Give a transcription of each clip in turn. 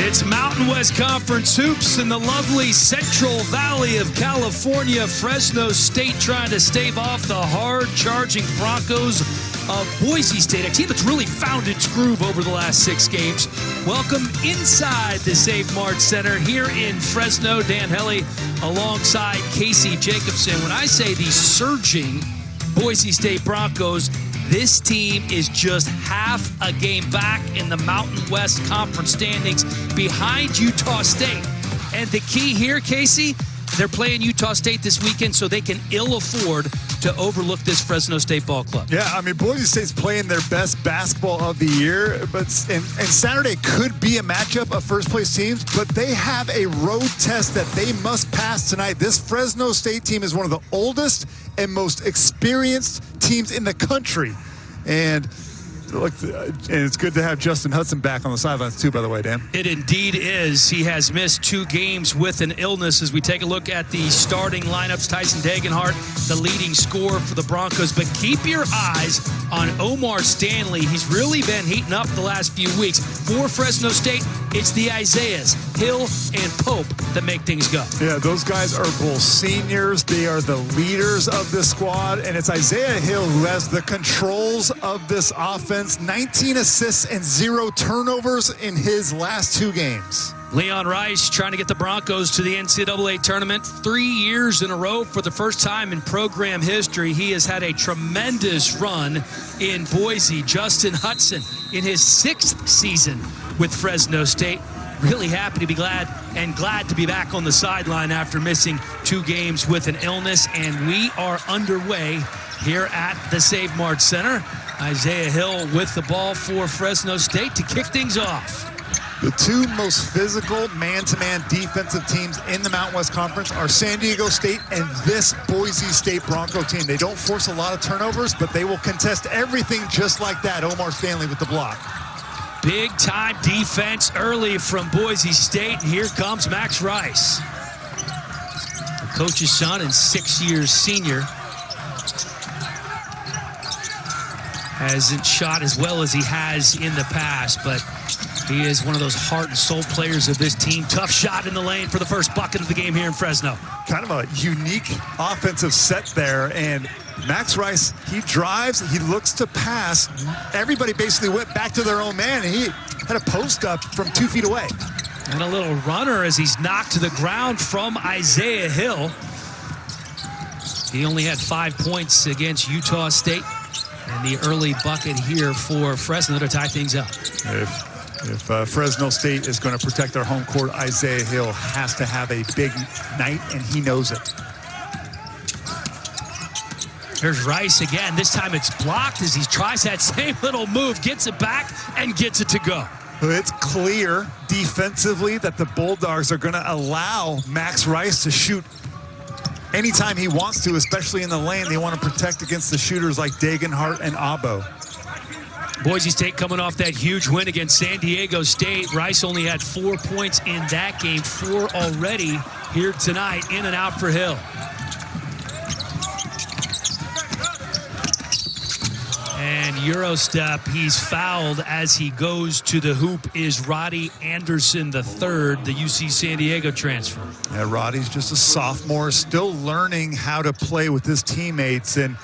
It's Mountain West Conference hoops in the lovely Central Valley of California. Fresno State trying to stave off the hard-charging Broncos of Boise State, a team that's really found its groove over the last 6 games. Welcome inside the Save Mart Center here in Fresno. Dan Helly alongside Casey Jacobson. When I say the surging Boise State Broncos, this team is just half a game back in the Mountain West Conference standings behind Utah State. And the key here, Casey, they're playing Utah State this weekend, so they can ill afford to overlook this Fresno State ball club. Yeah, I mean, Boise State's playing their best basketball of the year, and Saturday could be a matchup of first-place teams, but they have a road test that they must pass tonight. This Fresno State team is one of the oldest and most experienced teams in the country. And look, and it's good to have Justin Hudson back on the sidelines too, by the way, Dan. It indeed is. He has missed 2 games with an illness. As we take a look at the starting lineups, Tyson Degenhart, the leading scorer for the Broncos. But keep your eyes on Omar Stanley. He's really been heating up the last few weeks. For Fresno State, it's the Isaiahs, Hill, and Pope that make things go. Yeah, those guys are both seniors. They are the leaders of this squad, and it's Isaiah Hill who has the controls of this offense. 19 assists and 0 turnovers in his last 2 games. Leon Rice trying to get the Broncos to the NCAA tournament 3 years in a row for the first time in program history. He has had a tremendous run in Boise. Justin Hudson in his 6th season with Fresno State. Really happy to be glad to be back on the sideline after missing 2 games with an illness. And we are underway here at the Save Mart Center. Isaiah Hill with the ball for Fresno State to kick things off. The 2 most physical man-to-man defensive teams in the Mountain West Conference are San Diego State and this Boise State Bronco team. They don't force a lot of turnovers, but they will contest everything just like that. Omar Stanley with the block. Big-time defense early from Boise State. And here comes Max Rice, the coach's son and 6 years senior. Hasn't shot as well as he has in the past, but he is one of those heart and soul players of this team. Tough shot in the lane for the first bucket of the game here in Fresno. Kind of a unique offensive set there, and Max Rice, he drives, he looks to pass. Everybody basically went back to their own man, and he had a post up from 2 feet away. And a little runner as he's knocked to the ground from Isaiah Hill. He only had 5 points against Utah State. And the early bucket here for Fresno to tie things up. If Fresno State is going to protect their home court, Isaiah Hill has to have a big night, and he knows it. Here's Rice again. This time it's blocked as he tries that same little move, gets it back, and gets it to go. It's clear defensively that the Bulldogs are going to allow Max Rice to shoot anytime he wants to, especially in the lane. They want to protect against the shooters like Degenhart and Abo. Boise State coming off that huge win against San Diego State. Rice only had 4 points in that game, 4 already here tonight. In and out for Hill. And Eurostep, he's fouled as he goes to the hoop, is Roddy Anderson III, the UC San Diego transfer. Yeah, Roddy's just a sophomore, still learning how to play with his teammates. And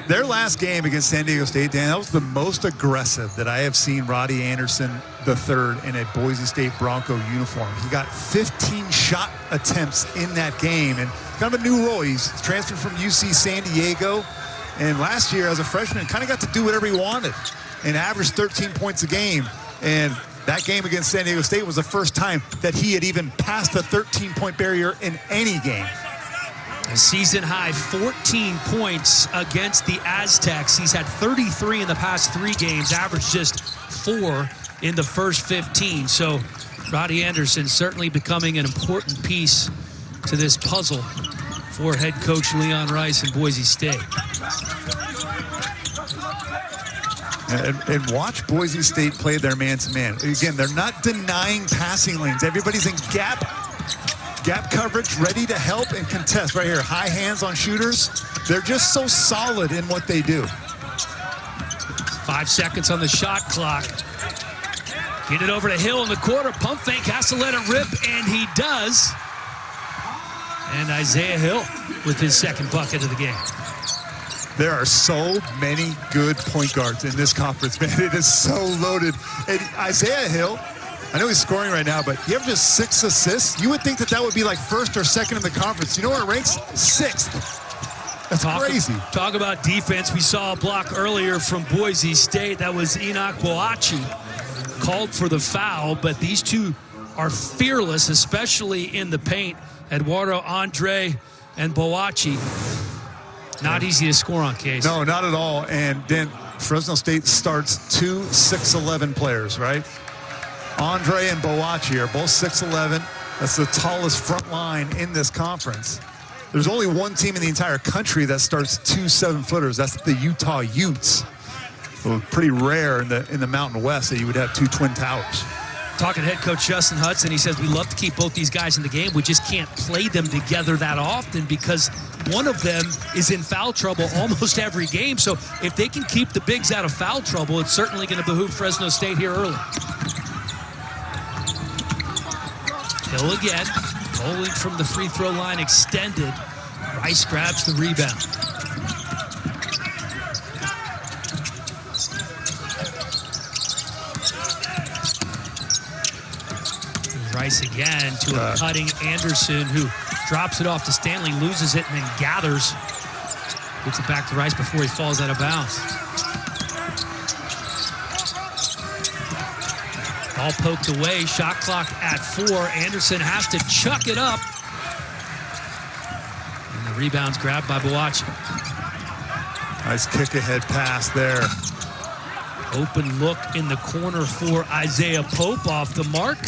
their last game against San Diego State, Dan, that was the most aggressive that I have seen Roddy Anderson III in a Boise State Bronco uniform. He got 15 shot attempts in that game, and kind of a new role. He's transferred from UC San Diego. And last year, as a freshman, kind of got to do whatever he wanted and averaged 13 points a game. And that game against San Diego State was the first time that he had even passed the 13-point barrier in any game. A season-high 14 points against the Aztecs. He's had 33 in the past 3 games, averaged just 4 in the first 15. So Roddy Anderson certainly becoming an important piece to this puzzle for head coach Leon Rice in Boise State. And watch Boise State play their man-to-man. Again, they're not denying passing lanes. Everybody's in gap coverage, ready to help and contest. Right here, high hands on shooters. They're just so solid in what they do. 5 seconds on the shot clock. Get it over to Hill in the corner. Pump fake, has to let it rip, and he does. And Isaiah Hill with his second bucket of the game. There are so many good point guards in this conference, man. It is so loaded. And Isaiah Hill, I know he's scoring right now, but he averages 6 assists. You would think that would be like first or second in the conference. You know where it ranks? 6th. That's crazy. Talk about defense. We saw a block earlier from Boise State. That was Enoch Bachi. Called for the foul, but these two are fearless, especially in the paint. Eduardo Andre and Bachi. Not easy to score on, Case. No, not at all. And then Fresno State starts 2 6'11" players, right? Andre and Bachi are both 6'11". That's the tallest front line in this conference. There's only one team in the entire country that starts 2 7-footers. That's the Utah Utes. So pretty rare in the Mountain West that you would have 2 twin towers. Talking to head coach Justin Hudson, he says we love to keep both these guys in the game. We just can't play them together that often because one of them is in foul trouble almost every game. So if they can keep the bigs out of foul trouble, it's certainly going to behoove Fresno State here early. Hill again, bowling from the free throw line extended. Rice grabs the rebound. Rice again to a cutting Anderson, who drops it off to Stanley, loses it, and then gathers. Gets it back to Rice before he falls out of bounds. Ball poked away, shot clock at 4. Anderson has to chuck it up. And the rebound's grabbed by Bachi. Nice kick-ahead pass there. Open look in the corner for Isaiah Pope off the mark.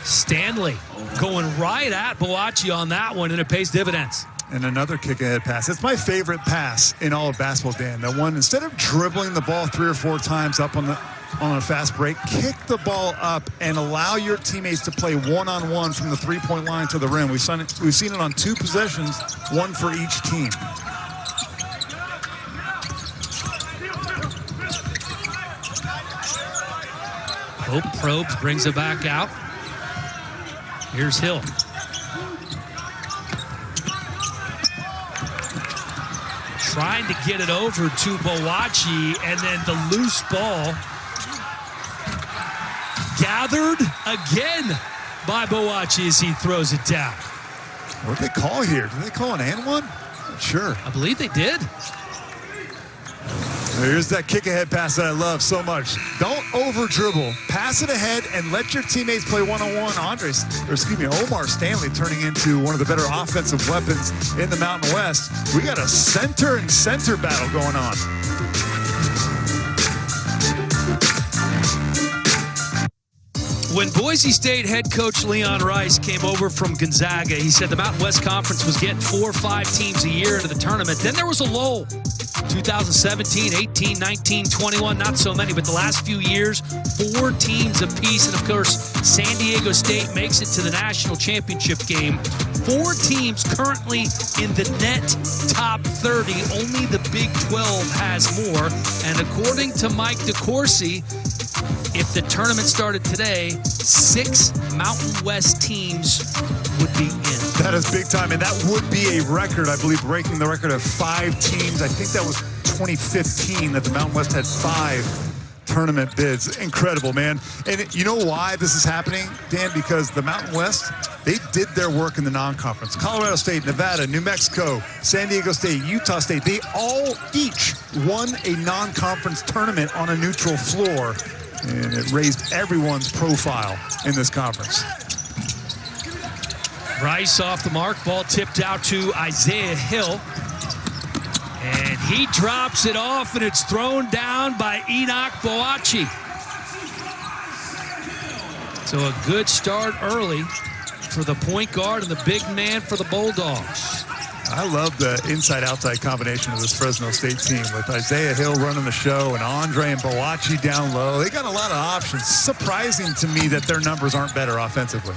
Stanley going right at Bachi on that one, and it pays dividends. And another kick-ahead pass. It's my favorite pass in all of basketball, Dan. The one, instead of dribbling the ball 3 or 4 times up on a fast break, kick the ball up and allow your teammates to play one-on-one from the three-point line to the rim. We've seen it on 2 possessions, 1 for each team. Pope probes, brings it back out. Here's Hill. Trying to get it over to Bachi, and then the loose ball gathered again by Bachi as he throws it down. What did they call here? Did they call an and one? Sure. I believe they did. Here's that kick-ahead pass that I love so much. Don't over-dribble. Pass it ahead and let your teammates play one-on-one. Omar Stanley turning into one of the better offensive weapons in the Mountain West. We got a center and center battle going on. When Boise State head coach Leon Rice came over from Gonzaga, he said the Mountain West Conference was getting 4 or 5 teams a year into the tournament. Then there was a lull. 2017, 18, 19, 21, not so many, but the last few years, 4 teams apiece. And of course, San Diego State makes it to the national championship game. 4 teams currently in the net top 30. Only the Big 12 has more. And according to Mike DeCourcy, if the tournament started today, 6 Mountain West teams would be in. That is big time, and that would be a record, I believe, breaking the record of 5 teams. I think that was 2015 that the Mountain West had 5 tournament bids. Incredible, man. And you know why this is happening, Dan? Because the Mountain West, they did their work in the non-conference. Colorado State, Nevada, New Mexico, San Diego State, Utah State, they all each won a non-conference tournament on a neutral floor. And it raised everyone's profile in this conference. Rice off the mark. Ball tipped out to Isaiah Hill. And he drops it off, and it's thrown down by Enoch Bachi. So a good start early for the point guard and the big man for the Bulldogs. I love the inside-outside combination of this Fresno State team with Isaiah Hill running the show and Andre and Bachi down low. They got a lot of options. Surprising to me that their numbers aren't better offensively.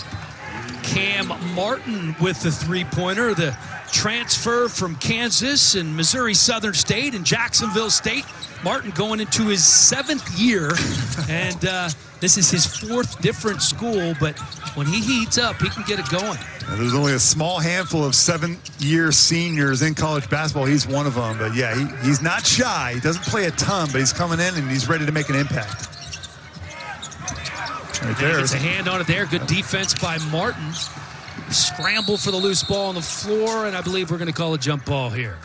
Cam Martin with the three-pointer, the transfer from Kansas and Missouri Southern State and Jacksonville State. Martin going into his 7th year, and this is his 4th different school, but when he heats up, he can get it going. And there's only a small handful of 7-year seniors in college basketball. He's one of them, but yeah, he's not shy. He doesn't play a ton, but he's coming in and he's ready to make an impact. Right there. Gets a hand on it there. Good defense by Martin. Scramble for the loose ball on the floor, and I believe we're going to call a jump ball here.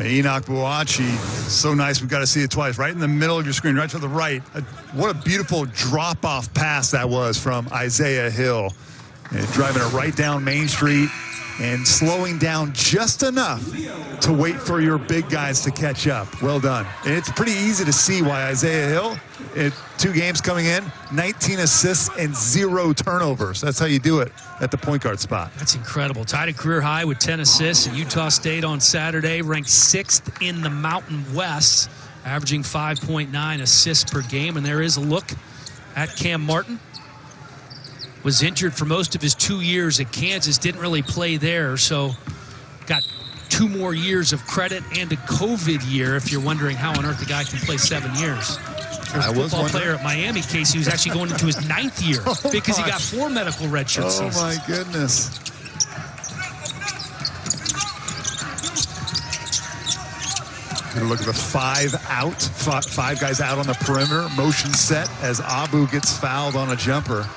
Enoch Bachi, so nice. We've got to see it twice. Right in the middle of your screen, right to the right. What a beautiful drop-off pass that was from Isaiah Hill. And driving it right down Main Street and slowing down just enough to wait for your big guys to catch up. Well done. And it's pretty easy to see why Isaiah Hill, in 2 games coming in, 19 assists and 0 turnovers. That's how you do it at the point guard spot. That's incredible. Tied a career high with 10 assists at Utah State on Saturday, ranked 6th in the Mountain West, averaging 5.9 assists per game. And there is a look at Cam Martin. Was injured for most of his 2 years at Kansas, didn't really play there, so got 2 more years of credit and a COVID year, if you're wondering how on earth the guy can play 7 years. There's a football player at Miami, Casey, who's actually going into his 9th year because he got 4 medical redshirt seasons. Oh, my goodness. Gonna look at the 5 guys out on the perimeter. Motion set as Abu gets fouled on a jumper.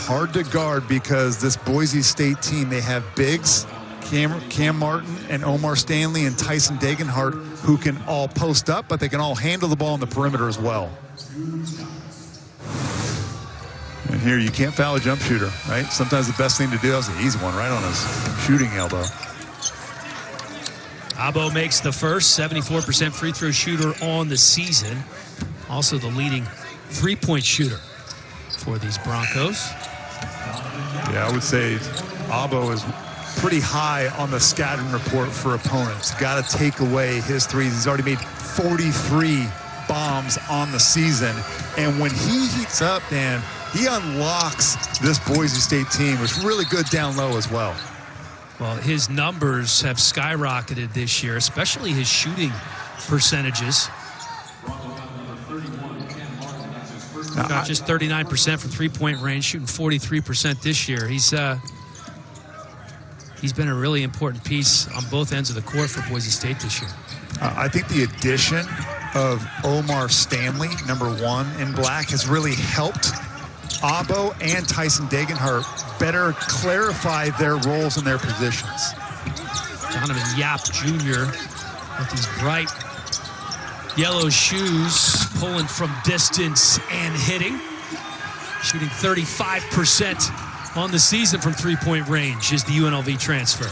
Hard to guard because this Boise State team, they have bigs, Cam Martin and Omar Stanley and Tyson Degenhart, who can all post up, but they can all handle the ball on the perimeter as well. And here you can't foul a jump shooter, right? Sometimes the best thing to do is an easy one right on his shooting elbow. Abo makes the first 74% free throw shooter on the season. Also the leading 3-point shooter for these Broncos. Yeah, I would say Abo is pretty high on the scouting report for opponents. Got to take away his threes. He's already made 43 bombs on the season. And when he heats up, Dan, he unlocks this Boise State team, which is really good down low as well. Well, his numbers have skyrocketed this year, especially his shooting percentages. Got just 39% from 3-point range, shooting 43% this year. He's been a really important piece on both ends of the court for Boise State this year. I think the addition of Omar Stanley, _1 in black, has really helped Abo and Tyson Degenhart better clarify their roles and their positions. Donovan Yap Jr. with these bright yellow shoes, pulling from distance and hitting. Shooting 35% on the season from 3-point range is the UNLV transfer.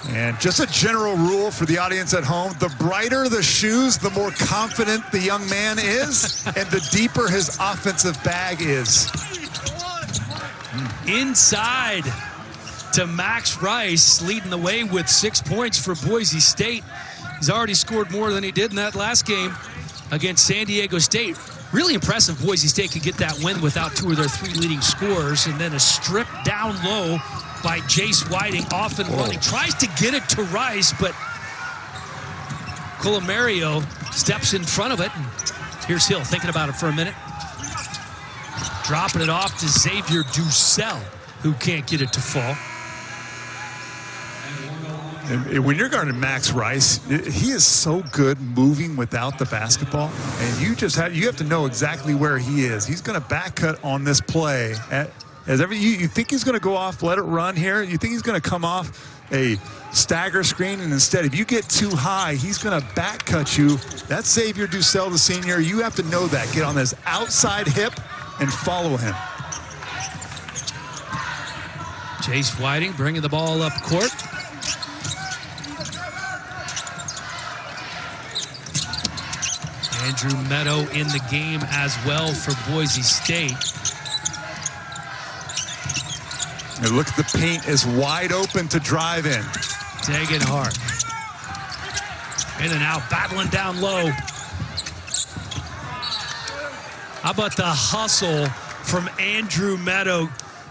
And just a general rule for the audience at home, the brighter the shoes, the more confident the young man is, and the deeper his offensive bag is. Inside to Max Rice, leading the way with 6 points for Boise State. He's already scored more than he did in that last game against San Diego State. Really impressive Boise State could get that win without 2 of their 3 leading scorers, and then a strip down low by Jace Whiting, off and running. Tries to get it to Rice, but Colomario steps in front of it. And here's Hill thinking about it for a minute. Dropping it off to Xavier Ducell, who can't get it to fall. And when you're guarding Max Rice, he is so good moving without the basketball, and you have to know exactly where he is. He's going to back cut on this play. You think he's going to go off, let it run here. You think he's going to come off a stagger screen, and instead, if you get too high, he's going to back cut you. That's Xavier Ducell, the senior. You have to know that. Get on this outside hip and follow him. Jace Whiting bringing the ball up court. Andrew Meadow in the game as well for Boise State. And look, the paint is wide open to drive in. Degenhart. In and out, battling down low. How about the hustle from Andrew Meadow.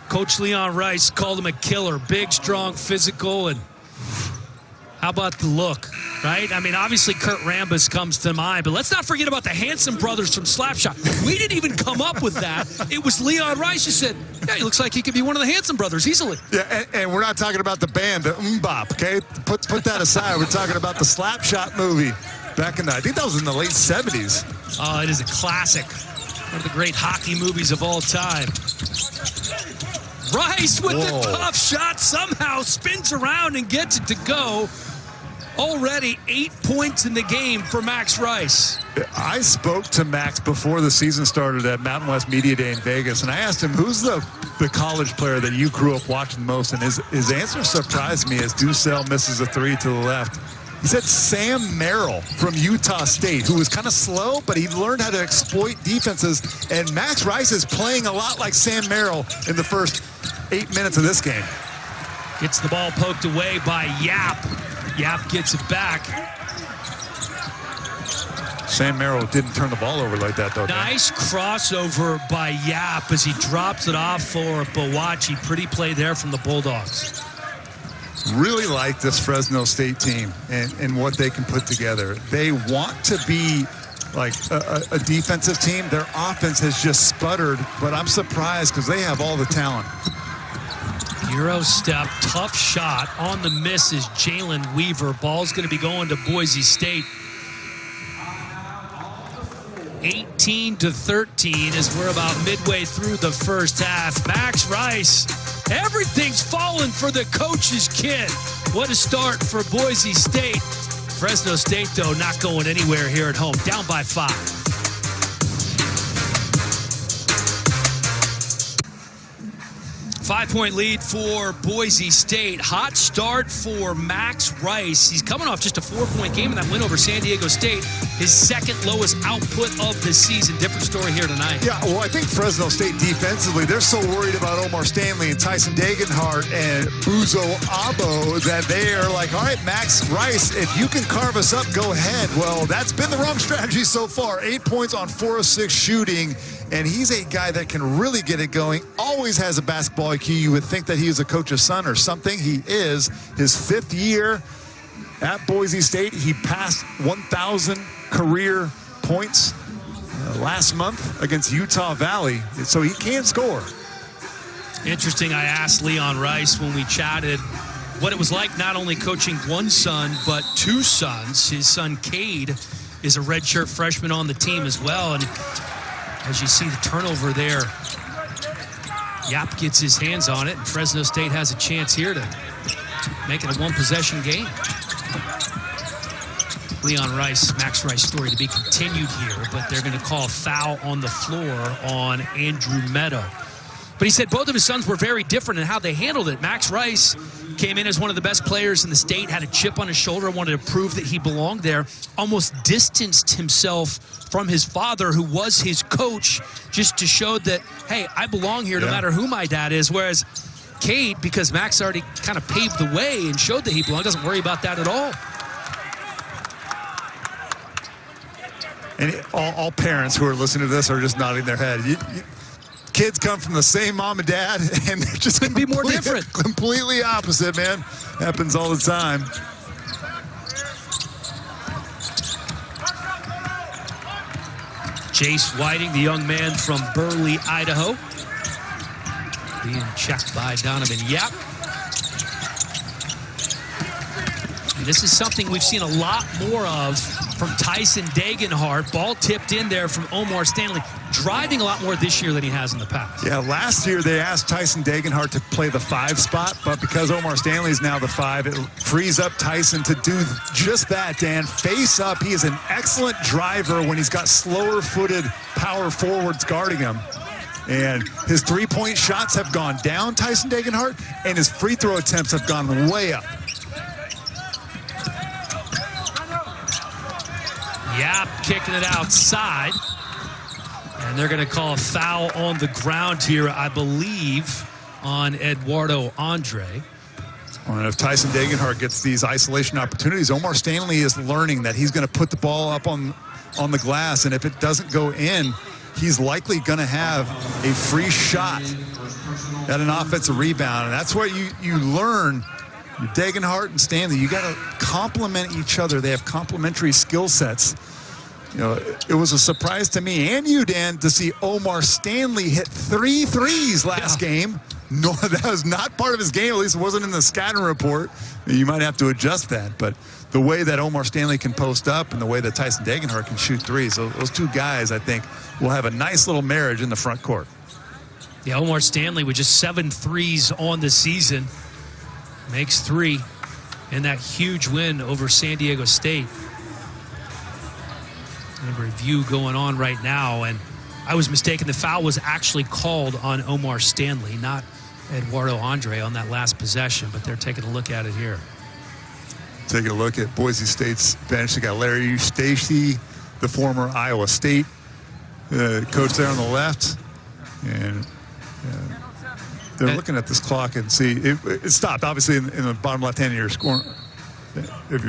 Coach Leon Rice called him a killer. Big, strong, physical, and how about the look, right? I mean, obviously Kurt Rambis comes to mind, but let's not forget about the Hanson brothers from Slapshot. We didn't even come up with that. It was Leon Rice who said, yeah, he looks like he could be one of the Hanson brothers easily. Yeah, and we're not talking about the band, the Mbop, okay? Put that aside. We're talking about the Slapshot movie back in I think that was in the late 70s. Oh, it is a classic. One of the great hockey movies of all time. Rice with the tough shot somehow spins around and gets it to go. Already 8 points in the game for Max Rice. I spoke to Max before the season started at Mountain West Media Day in Vegas, and I asked him, who's the college player that you grew up watching most? And his answer surprised me as Ducell misses a three to the left. He said Sam Merrill from Utah State, who was kind of slow, but he learned how to exploit defenses. And Max Rice is playing a lot like Sam Merrill in the first 8 minutes of this game. Gets the ball poked away by Yap. Yap gets it back. Sam Merrill didn't turn the ball over like that, though. Nice crossover by Yap as he drops it off for Bachi. Pretty play there from the Bulldogs. Really like this Fresno State team and what they can put together. They want to be like a defensive team. Their offense has just sputtered, but I'm surprised because they have all the talent. Euro step, tough shot on the miss is Jalen Weaver. Ball's going to be going to Boise State. 18-13 as we're about midway through the first half. Max Rice, everything's falling for the coach's kid. What a start for Boise State. Fresno State, though, not going anywhere here at home. Down by 5. 5-point lead for Boise State. Hot start for Max Rice. He's coming off just a 4-point game in that win over San Diego State. His second lowest output of the season. Different story here tonight. Yeah, well, I think Fresno State defensively, they're so worried about Omar Stanley and Tyson Dagenhart and Uzo Abo that they are like, all right, Max Rice, if you can carve us up, go ahead. Well, that's been the wrong strategy so far. 8 points on 4 of 6 shooting. And he's a guy that can really get it going, always has a basketball IQ. You would think that he is a coach's son or something. He is. His 5th year at Boise State. He passed 1,000 career points last month against Utah Valley. So he can score. Interesting, I asked Leon Rice when we chatted what it was like not only coaching one son, but 2 sons. His son, Cade, is a redshirt freshman on the team as well. And as you see the turnover there, Yap gets his hands on it, and Fresno State has a chance here to make it a 1-possession game. Leon Rice, Max Rice story to be continued here, but they're going to call a foul on the floor on Andrew Meadow. But he said both of his sons were very different in how they handled it. Max Rice came in as one of the best players in the state, had a chip on his shoulder, wanted to prove that he belonged there, almost distanced himself from his father, who was his coach, just to show that, hey, I belong here no matter who my dad is. Whereas Cade, because Max already kind of paved the way and showed that he belonged, doesn't worry about that at all. And all parents who are listening to this are just nodding their head. Kids come from the same mom and dad, and they're just couldn't be more different. Completely opposite, man. Happens all the time. Jace Whiting, the young man from Burley, Idaho, being checked by Donovan Yap. And this is something we've seen a lot more of from Tyson Dagenhart. Ball tipped in there from Omar Stanley. Driving a lot more this year than he has in the past. Yeah, last year they asked Tyson Dagenhart to play the 5 spot, but because Omar Stanley is now the 5, it frees up Tyson to do just that, Dan. Face up. He is an excellent driver when he's got slower-footed power forwards guarding him. And his 3-point shots have gone down, Tyson Dagenhart, and his free throw attempts have gone way up. Yap kicking it outside. And they're going to call a foul on the ground here, I believe, on Eduardo Andre. Well, and if Tyson Dagenhart gets these isolation opportunities, Omar Stanley is learning that he's going to put the ball up on the glass, and if it doesn't go in, he's likely going to have a free shot at an offensive rebound. And that's what you learn. Degenhart and Stanley, you got to complement each other. They have complementary skill sets. You know, it was a surprise to me and you, Dan, to see Omar Stanley hit 3 threes last game. No, that was not part of his game. At least it wasn't in the scouting report. You might have to adjust that. But the way that Omar Stanley can post up and the way that Tyson Degenhart can shoot threes, so those two guys, I think, will have a nice little marriage in the front court. Yeah, Omar Stanley with just 7 threes on the season. Makes 3 in that huge win over San Diego State. A review going on right now, and I was mistaken. The foul was actually called on Omar Stanley, not Eduardo Andre on that last possession, but they're taking a look at it here. Taking a look at Boise State's bench. They got Larry Stacey, the former Iowa State coach there on the left. And they're looking at this clock and see it stopped. Obviously, in the bottom left hand of your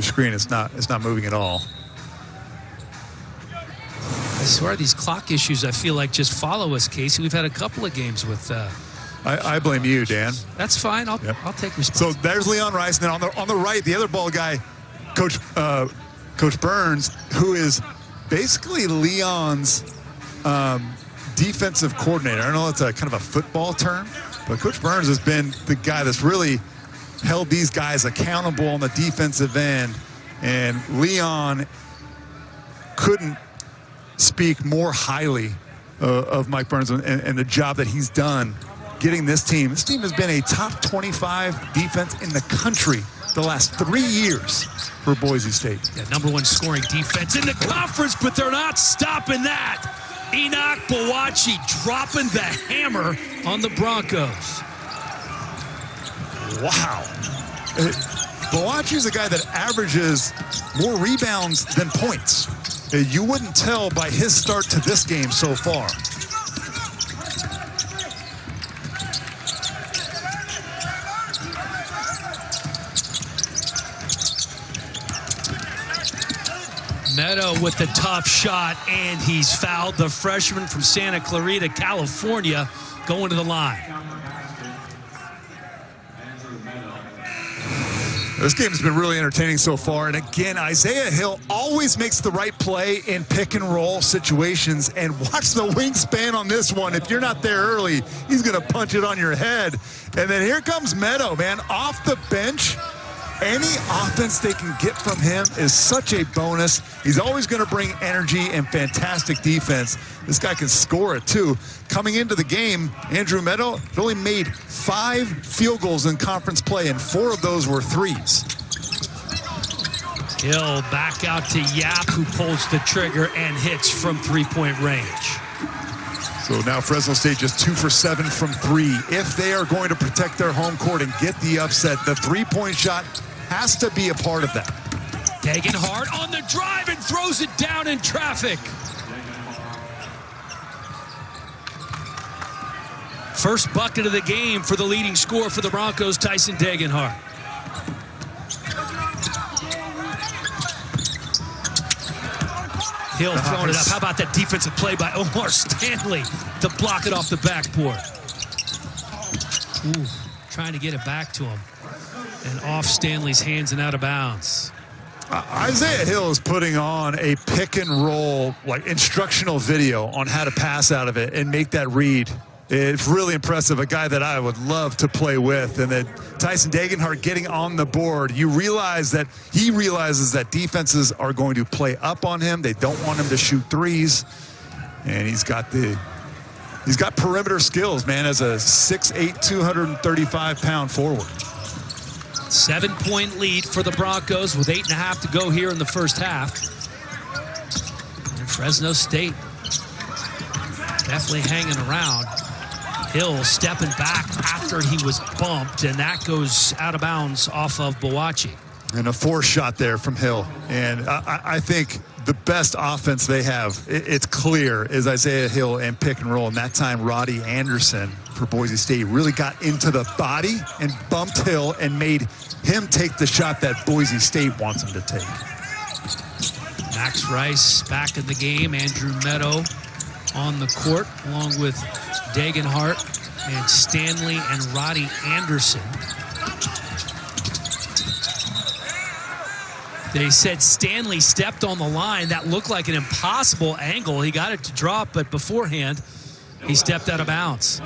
screen, it's not moving at all. I swear these clock issues, I feel like, just follow us, Casey. We've had a couple of games with. I blame you, Dan. That's fine. I'll take responsibility. So there's Leon Rice, and then on the right, the other ball guy, Coach Burns, who is basically Leon's defensive coordinator. I don't know if it's a kind of a football term, but Coach Burns has been the guy that's really held these guys accountable on the defensive end, and Leon couldn't speak more highly of Mike Burns and the job that he's done getting this team. This team has been a top 25 defense in the country the last 3 years for Boise State. Yeah, #1 scoring defense in the conference, but they're not stopping that. Enoch Bachi dropping the hammer on the Broncos. Wow. Bawachi's a guy that averages more rebounds than points. You wouldn't tell by his start to this game so far. Meadow with the tough shot, and he's fouled. The freshman from Santa Clarita, California, going to the line. This game's been really entertaining so far. And again, Isaiah Hill always makes the right play in pick and roll situations. And watch the wingspan on this one. If you're not there early, he's going to punch it on your head. And then here comes Meadow, man, off the bench. Any offense they can get from him is such a bonus. He's always going to bring energy and fantastic defense. This guy can score it, too. Coming into the game, Andrew Meadow only made 5 field goals in conference play, and 4 of those were threes. Hill back out to Yap, who pulls the trigger and hits from three-point range. So now Fresno State just 2 for 7 from 3. If they are going to protect their home court and get the upset, the three-point shot has to be a part of that. Degenhart on the drive and throws it down in traffic. First bucket of the game for the leading scorer for the Broncos, Tyson Degenhart. Hill throwing it up. How about that defensive play by Omar Stanley to block it off the backboard? Ooh, trying to get it back to him. And off Stanley's hands and out of bounds. Isaiah Hill is putting on a pick and roll, like instructional video on how to pass out of it and make that read. It's really impressive. A guy that I would love to play with. And then Tyson Degenhart getting on the board. You realize that he realizes that defenses are going to play up on him. They don't want him to shoot threes. And he's got perimeter skills, man, as a 6'8", 235-pound forward. 7-point lead for the Broncos with 8.5 to go here in the first half. And Fresno State definitely hanging around. Hill stepping back after he was bumped, and that goes out of bounds off of Bachi. And a force shot there from Hill. And I think the best offense they have, it's clear, is Isaiah Hill and pick and roll. And that time, Roddy Anderson for Boise State really got into the body and bumped Hill and made him take the shot that Boise State wants him to take. Max Rice back in the game. Andrew Meadow on the court, along with Dagenhart and Stanley and Roddy Anderson. They said Stanley stepped on the line. That looked like an impossible angle. He got it to drop, but beforehand, he stepped out of bounds.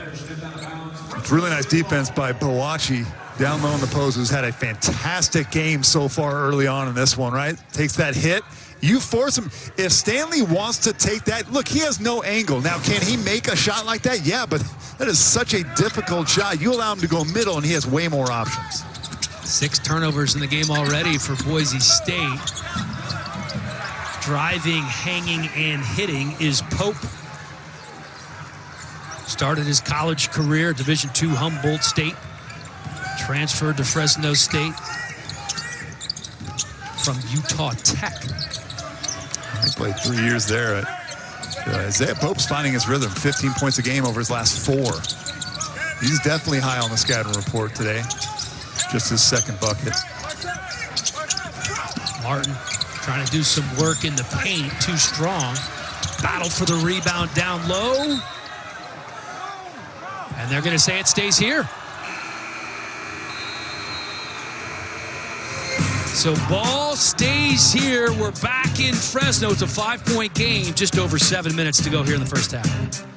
It's really nice defense by Bachi down low in the post, who's had a fantastic game so far early on in this one, right? Takes that hit. You force him. If Stanley wants to take that, look, he has no angle. Now, can he make a shot like that? Yeah, but that is such a difficult shot. You allow him to go middle, and he has way more options. 6 turnovers in the game already for Boise State. Driving, hanging, and hitting is Pope. Started his college career at Division II Humboldt State. Transferred to Fresno State from Utah Tech. He played 3 years there. Isaiah Pope's finding his rhythm, 15 points a game over his last 4. He's definitely high on the scouting report today. Just his second bucket. Martin trying to do some work in the paint, too strong. Battle for the rebound down low. And they're going to say it stays here. So ball stays here. We're back in Fresno. It's a 5-point game. Just over 7 minutes to go here in the first half.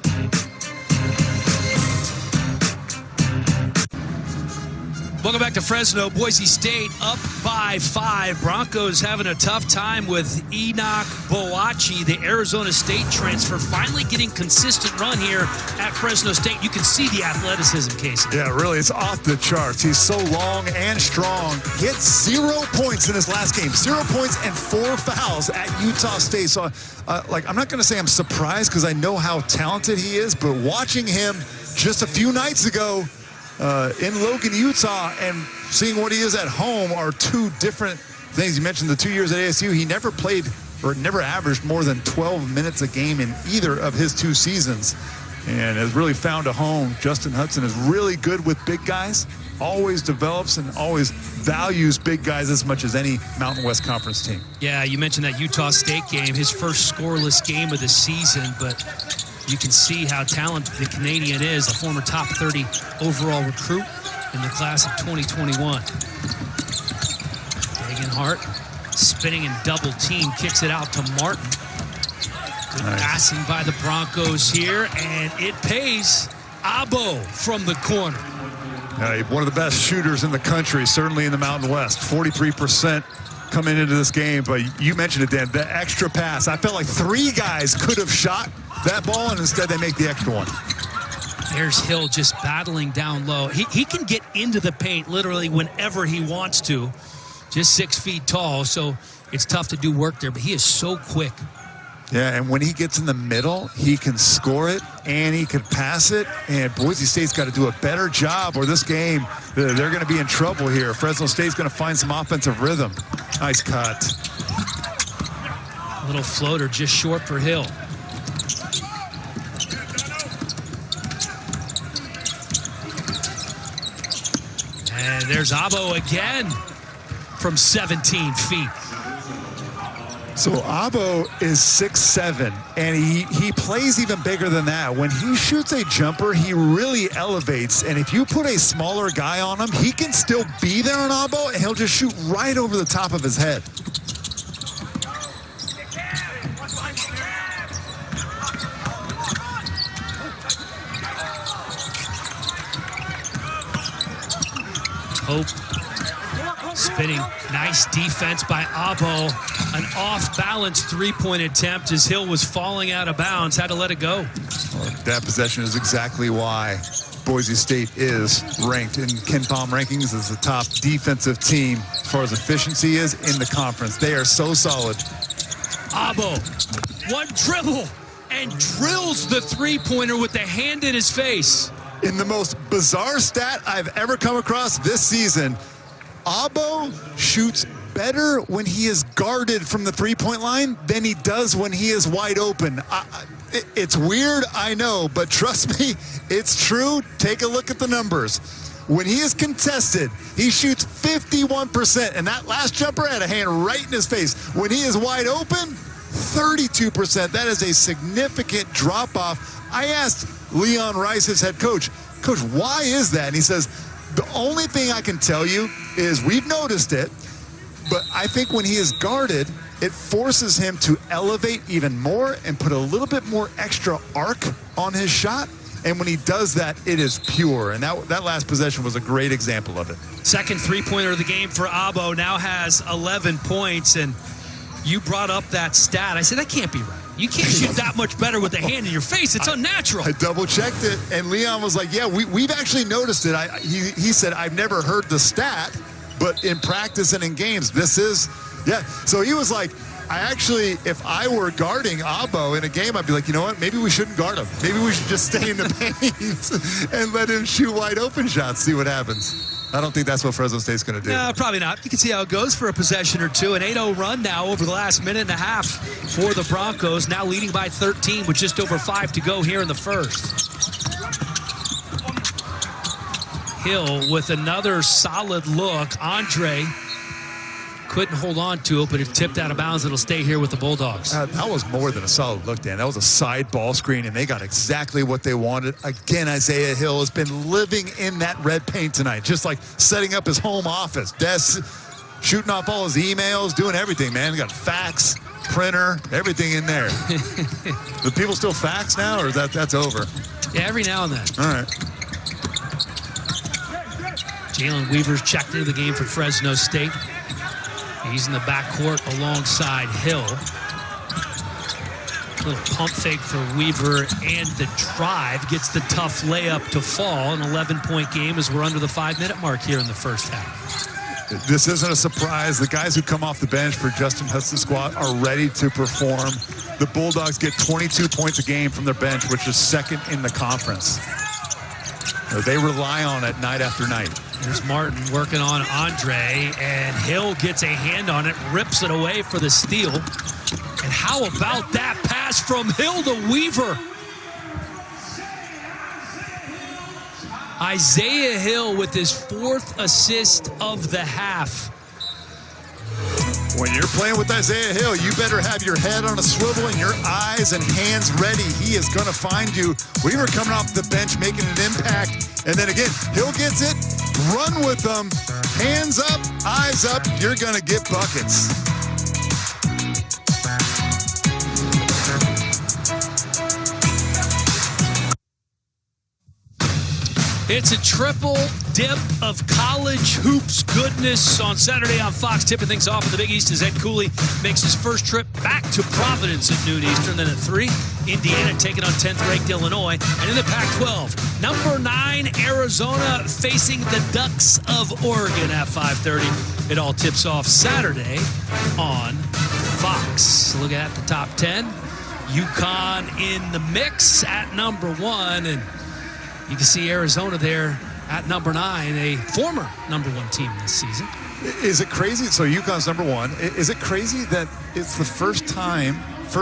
Welcome back to Fresno. Boise State up by 5. Broncos having a tough time with Enoch Boachi, the Arizona State transfer, finally getting consistent run here at Fresno State. You can see the athleticism, Casey. Yeah, really, it's off the charts. He's so long and strong. He had 0 points in his last game. 0 points and 4 fouls at Utah State. So, I'm not going to say I'm surprised because I know how talented he is, but watching him just a few nights ago, in Logan, Utah, and seeing what he is at home are 2 different things. You mentioned the 2 years at ASU. He never played or never averaged more than 12 minutes a game in either of his 2 seasons and has really found a home. Justin Hudson is really good with big guys, always develops and always values big guys as much as any Mountain West Conference team. Yeah, you mentioned that Utah State game, his first scoreless game of the season, but you can see how talented the Canadian is, a former top 30 overall recruit in the class of 2021. Dagenhart spinning and double team, kicks it out to Martin. Good passing by the Broncos here, and it pays. Abo from the corner. One of the best shooters in the country, certainly in the Mountain West. 43% coming into this game, but you mentioned it, Dan, the extra pass. I felt like 3 guys could have shot that ball, and instead they make the extra one. There's Hill just battling down low. He can get into the paint literally whenever he wants to. Just 6 feet tall, so it's tough to do work there, but he is so quick. Yeah, and when he gets in the middle, he can score it and he can pass it. And Boise State's got to do a better job, or this game, they're going to be in trouble here. Fresno State's going to find some offensive rhythm. Nice cut. Little floater just short for Hill. And there's Abo again from 17 feet. So Abo is 6'7", and he plays even bigger than that. When he shoots a jumper, he really elevates. And if you put a smaller guy on him, he can still be there on Abo, and he'll just shoot right over the top of his head. Hope spinning. Nice defense by Abo. An off-balance 3-point attempt as Hill was falling out of bounds. Had to let it go. Well, that possession is exactly why Boise State is ranked in KenPom rankings as the top defensive team as far as efficiency is in the conference. They are so solid. Abo, one dribble, and drills the 3-pointer with the hand in his face. In the most bizarre stat I've ever come across this season, Abo shoots better when he is guarded from the 3-point line than he does when he is wide open. It's weird, I know, but trust me, it's true. Take a look at the numbers. When he is contested, he shoots 51%, and that last jumper had a hand right in his face. When he is wide open, 32%. That is a significant drop-off. I asked Leon Rice, his head coach, Coach, why is that? And he says, the only thing I can tell you is we've noticed it, but I think when he is guarded, it forces him to elevate even more and put a little bit more extra arc on his shot. And when he does that, it is pure. And that last possession was a great example of it. Second three-pointer of the game for Abo, now has 11 points. And you brought up that stat. I said, that can't be right. You can't shoot that much better with the hand in your face. It's unnatural. I double-checked it, and Leon was like, yeah, we've actually noticed it. He said, I've never heard the stat, but in practice and in games, this is, yeah. So he was like, if I were guarding Abo in a game, I'd be like, you know what? Maybe we shouldn't guard him. Maybe we should just stay in the paint and let him shoot wide open shots, see what happens. I don't think that's what Fresno State's going to do. No, probably not. You can see how it goes for a possession or two. An 8-0 run now over the last minute and a half for the Broncos, now leading by 13 with just over 5 to go here in the first. Hill with another solid look. Andre couldn't hold on to it, but it tipped out of bounds. It'll stay here with the Bulldogs. That was more than a solid look, Dan. That was a side ball screen, and they got exactly what they wanted. Again, Isaiah Hill has been living in that red paint tonight, just like setting up his home office, desk, shooting off all his emails, doing everything, man. He got fax, printer, everything in there. Do people still fax now, or that's over? Yeah, every now and then. All right. Jalen Weaver's checked into the game for Fresno State. He's in the backcourt alongside Hill. Little pump fake for Weaver, and the drive gets the tough layup to fall. An 11-point game as we're under the 5-minute mark here in the first half. This isn't a surprise. The guys who come off the bench for Justin Hudson's squad are ready to perform. The Bulldogs get 22 points a game from their bench, which is second in the conference. They rely on it night after night. There's Martin working on Andre, and Hill gets a hand on it, rips it away for the steal. And how about that pass from Hill to Weaver? Isaiah Hill with his 4th assist of the half. When you're playing with Isaiah Hill, you better have your head on a swivel and your eyes and hands ready. He is going to find you. Weaver coming off the bench, making an impact. And then again, Hill gets it. Run with them. Hands up, eyes up. You're going to get buckets. It's a triple dip of college hoops goodness on Saturday on Fox. Tipping things off in the Big East as Ed Cooley makes his first trip back to Providence at noon Eastern. Then at 3, Indiana taking on 10th-ranked Illinois. And in the Pac-12, number 9 Arizona facing the Ducks of Oregon at 5:30. It all tips off Saturday on Fox. Look at the top 10. UConn in the mix at number 1, and you can see Arizona there at number 9, a former number 1 team this season. Is it crazy? So UConn's number 1. Is it crazy that it's the first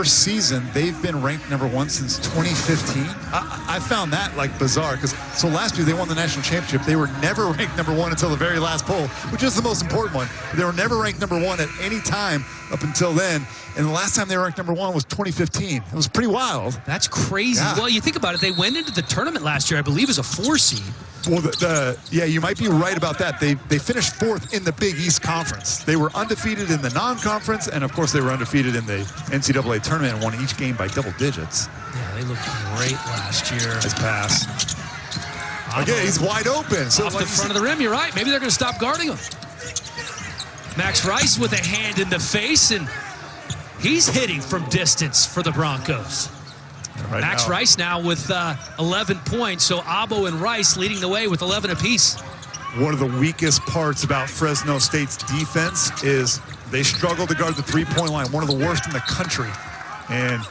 season they've been ranked number 1 since 2015? I found that like bizarre because so last year they won the national championship. They were never ranked number 1 until the very last poll, which is the most important one. They were never ranked number 1 at any time up until then. And the last time they were ranked number 1 was 2015. It was pretty wild. That's crazy. Yeah. Well, you think about it. They went into the tournament last year, I believe, as a 4 seed. Well, yeah, you might be right about that. They finished 4th in the Big East Conference. They were undefeated in the non-conference, and of course they were undefeated in the NCAA tournament and won each game by double digits. Yeah, they looked great last year. Nice pass. Again, he's wide open. So off the front of the rim, you're right. Maybe they're going to stop guarding him. Max Rice with a hand in the face, and he's hitting from distance for the Broncos. Right Max now. Rice now with 11 points, so Abo and Rice leading the way with 11 apiece. One of the weakest parts about Fresno State's defense is they struggle to guard the three-point line, one of the worst in the country. And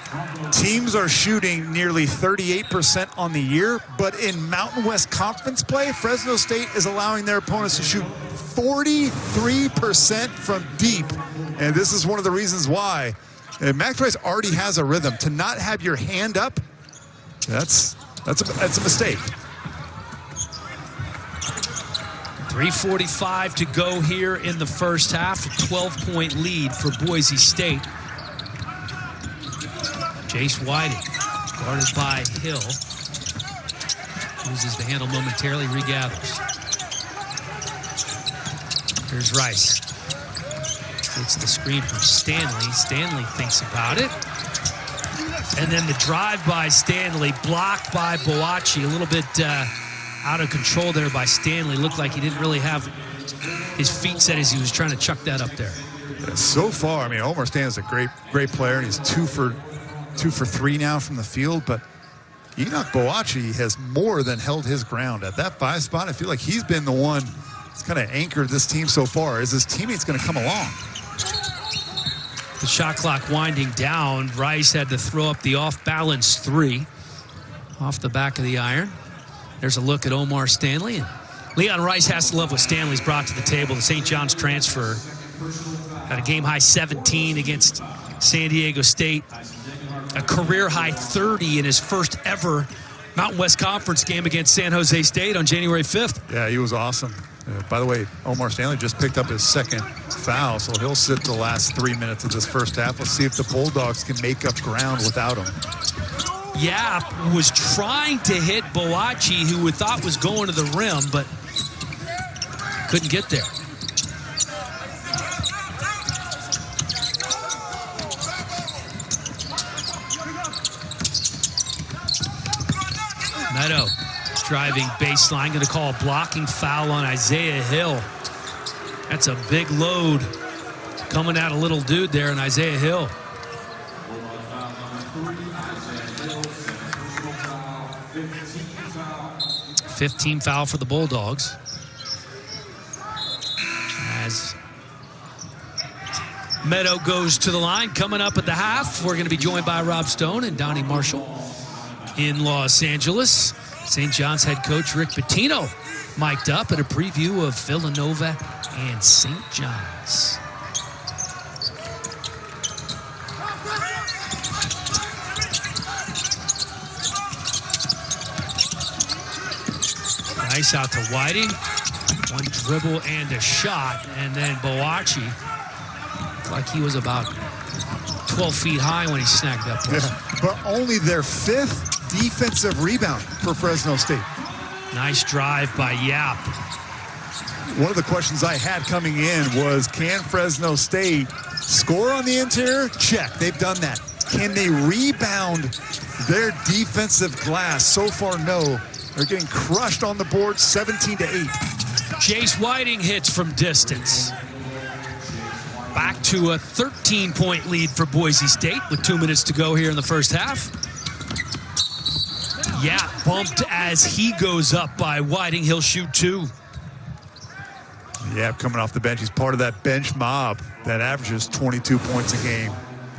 teams are shooting nearly 38% on the year, but in Mountain West Conference play, Fresno State is allowing their opponents to shoot 43% from deep. And this is one of the reasons why. And Max Rice already has a rhythm. To not have your hand up, that's a mistake. 3:45 to go here in the first half. A 12-point lead for Boise State. Jace Whiting, guarded by Hill. Loses the handle momentarily, regathers. Here's Rice. Gets the screen from Stanley. Stanley thinks about it. And then the drive by Stanley, blocked by Bachi. A little bit out of control there by Stanley. Looked like he didn't really have his feet set as he was trying to chuck that up there. Yeah, so far, I mean, Omar Stanley's a great player, and he's 2 for 3 now from the field. But Enoch Bachi has more than held his ground at that 5 spot. I feel like he's been the one that's kind of anchored this team so far. Is his teammates going to come along? The shot clock winding down. Rice had to throw up the off-balance 3 off the back of the iron. There's a look at Omar Stanley. And Leon Rice has to love what Stanley's brought to the table. The St. John's transfer had a game-high 17 against San Diego State. A career-high 30 in his first ever Mountain West Conference game against San Jose State on January 5th. Yeah, he was awesome. By the way, Omar Stanley just picked up his 2nd foul, so he'll sit the last 3 minutes of this first half. Let's see if the Bulldogs can make up ground without him. Yap was trying to hit Bachi, who we thought was going to the rim, but couldn't get there. Meadow driving baseline, going to call a blocking foul on Isaiah Hill. That's a big load coming out of little dude there, and Isaiah Hill. Fifteen foul for the Bulldogs. As Meadow goes to the line, coming up at the half, we're going to be joined by Rob Stone and Donnie Marshall in Los Angeles. St. John's head coach Rick Pitino mic'd up at a preview of Villanova and St. John's. Nice out to Whiting. 1 dribble and a shot. And then Bachi, like he was about 12 feet high when he snagged that ball. Yeah, but only their 5th defensive rebound for Fresno State. Nice drive by Yap. One of the questions I had coming in was, can Fresno State score on the interior? Check. They've done that. Can they rebound their defensive glass? So far, no. They're getting crushed on the board, 17-8. Jace Whiting hits from distance. Back to a 13-point lead for Boise State with 2 minutes to go here in the first half. Yeah, bumped as he goes up by Whiting. He'll shoot 2. Yeah, coming off the bench. He's part of that bench mob that averages 22 points a game.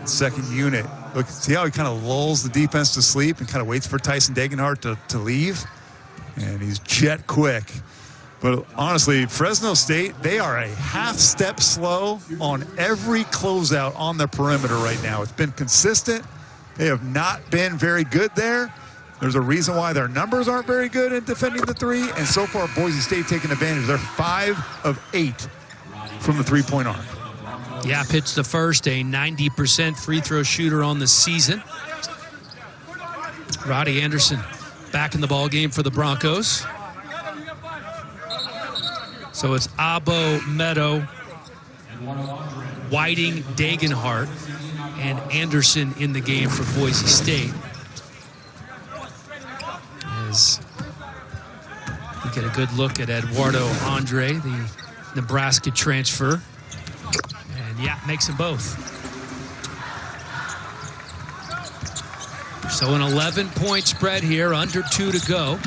Second unit. Look, see how he kind of lulls the defense to sleep and kind of waits for Tyson Degenhart to leave? And he's jet quick. But honestly, Fresno State, they are a half step slow on every closeout on the perimeter right now. It's been consistent. They have not been very good there. There's a reason why their numbers aren't very good in defending the 3. And so far, Boise State taking advantage. They're 5 of 8 from the 3-point arc. Yap hits the first, a 90% free throw shooter on the season. Roddy Anderson back in the ball game for the Broncos. So it's Abo, Meadow, Whiting, Degenhart, and Anderson in the game for Boise State. As we get a good look at Eduardo Andre, the Nebraska transfer. And yeah, makes them both. So an 11-point spread here, under 2 to go.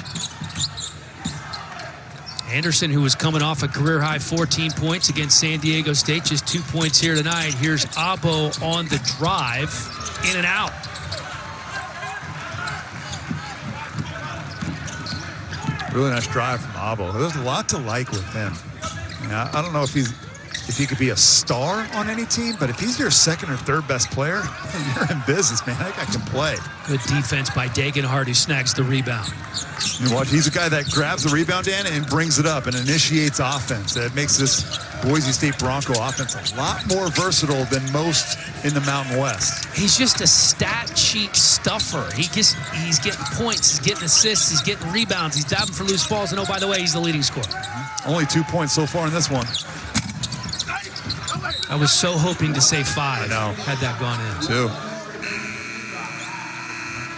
Anderson, who was coming off a career-high 14 points against San Diego State, just 2 points here tonight. Here's Abo on the drive, in and out. Really nice drive from Abo. There's a lot to like with him. I don't know if he's if he could be a star on any team, but if he's your second or third best player, you're in business, man. That guy can play. Good defense by Degenhardt, who snags the rebound. You watch, he's a guy that grabs the rebound, Dan, and brings it up and initiates offense. That makes this Boise State Bronco offense a lot more versatile than most in the Mountain West. He's just a stat sheet stuffer. He's getting points, he's getting assists, he's getting rebounds, he's diving for loose balls, and oh, by the way, he's the leading scorer. Only 2 points so far in this one. I was so hoping to say 5. I know. Had that gone in. 2.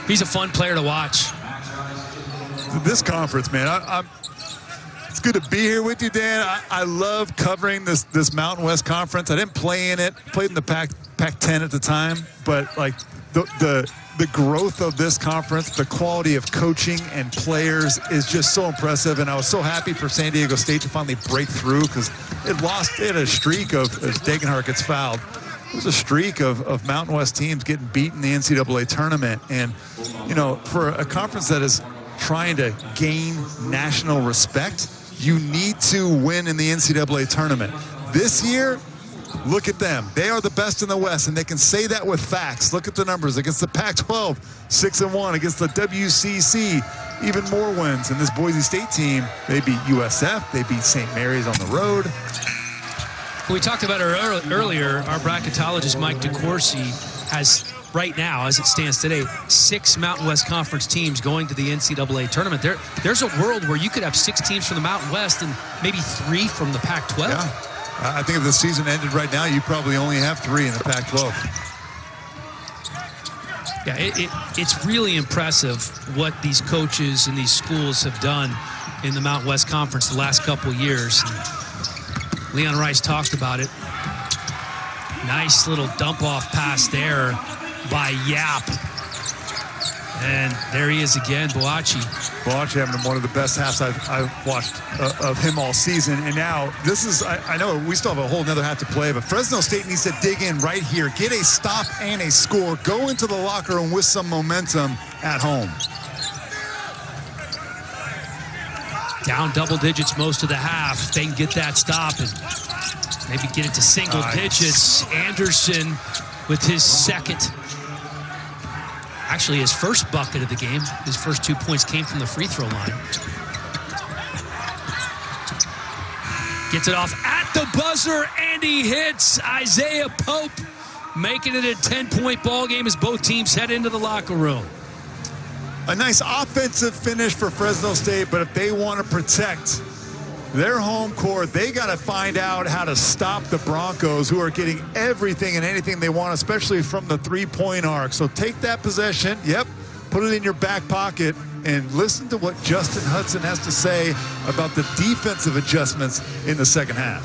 He's a fun player to watch. This conference, man, it's good to be here with you, Dan. I love covering this Mountain West Conference. I didn't play in it. Played in the Pac-10 at the time, but like the growth of this conference, the quality of coaching and players is just so impressive. And I was so happy for San Diego State to finally break through, because it had a streak of, as Degenhardt gets fouled, it was a streak of Mountain West teams getting beat in the NCAA tournament. And, you know, for a conference that is trying to gain national respect, you need to win in the NCAA tournament. This year, look at them. They are the best in the West, and they can say that with facts. Look at the numbers. Against the Pac-12, 6-1. Against the WCC, even more wins. And this Boise State team, they beat USF. They beat St. Mary's on the road. We talked about it earlier. Our bracketologist, Mike DeCourcy, has right now, as it stands today, 6 Mountain West Conference teams going to the NCAA tournament. There's a world where you could have 6 teams from the Mountain West and maybe 3 from the Pac-12. Yeah. I think if the season ended right now, you probably only have 3 in the Pac-12. Yeah, it's really impressive what these coaches and these schools have done in the Mountain West Conference the last couple years. Leon Rice talked about it. Nice little dump-off pass there by Yap. And there he is again, Bachi. Bachi having one of the best halves I've watched of him all season. And now this is, I know we still have a whole nother half to play, but Fresno State needs to dig in right here, get a stop and a score, go into the locker room with some momentum at home. Down double digits most of the half. They can get that stop and maybe get it to single digits. Anderson with his second. Actually, his first bucket of the game. His first 2 points came from the free throw line. Gets it off at the buzzer, and he hits. Isaiah Pope making it a 10-point ball game as both teams head into the locker room. A nice offensive finish for Fresno State, but if they want to protect their home court, they got to find out how to stop the Broncos, who are getting everything and anything they want, especially from the three-point arc. So take that possession, put it in your back pocket, and listen to what Justin Hudson has to say about the defensive adjustments in the second half.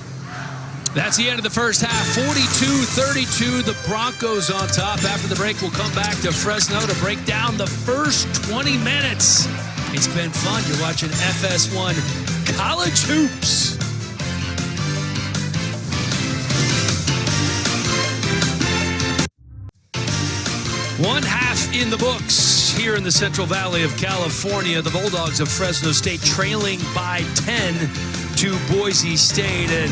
That's the end of the first half, 42-32. The Broncos on top. After the break, we'll come back to Fresno to break down the first 20 minutes. It's been fun. You're watching FS1 College Hoops. One half in the books here in the Central Valley of California. The Bulldogs of Fresno State trailing by 10 to Boise State. And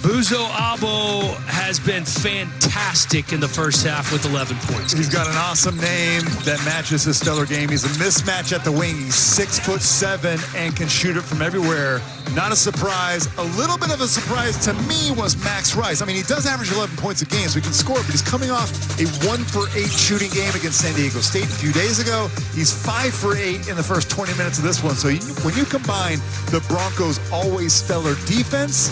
Buzo Abo has been fantastic in the first half with 11 points. He's got an awesome name that matches his stellar game. He's a mismatch at the wing. He's 6'7" and can shoot it from everywhere. Not a surprise. A little bit of a surprise to me was Max Rice. I mean, he does average 11 points a game, so he can score, but he's coming off a 1-for-8 shooting game against San Diego State a few days ago. He's 5-for-8 in the first 20 minutes of this one. So when you combine the Broncos' always stellar defense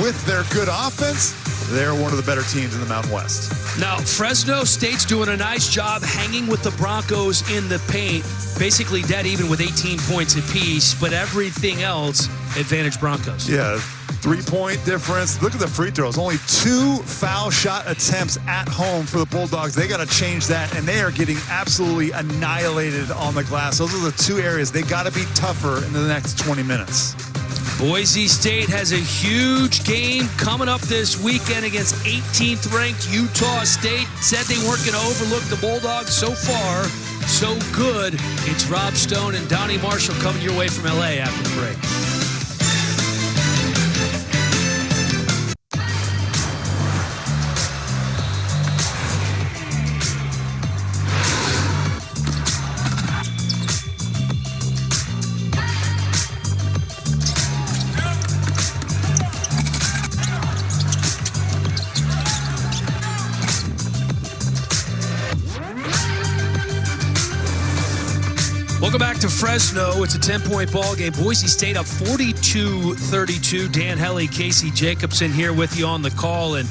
with their good offense, they're one of the better teams in the Mountain West. Now, Fresno State's doing a nice job hanging with the Broncos in the paint, basically dead even with 18 points apiece, but everything else, advantage Broncos. Yeah, 3-point difference. Look at the free throws. Only 2 foul shot attempts at home for the Bulldogs. They got to change that, and they are getting absolutely annihilated on the glass. Those are the 2 areas they got to be tougher in the next 20 minutes. Boise State has a huge game coming up this weekend against 18th-ranked Utah State. Said they weren't going to overlook the Bulldogs. So far, so good. It's Rob Stone and Donnie Marshall coming your way from L.A. after the break. Welcome back to Fresno. It's a 10-point ball game. Boise State up 42-32. Dan Hellie, Casey Jacobson here with you on the call. And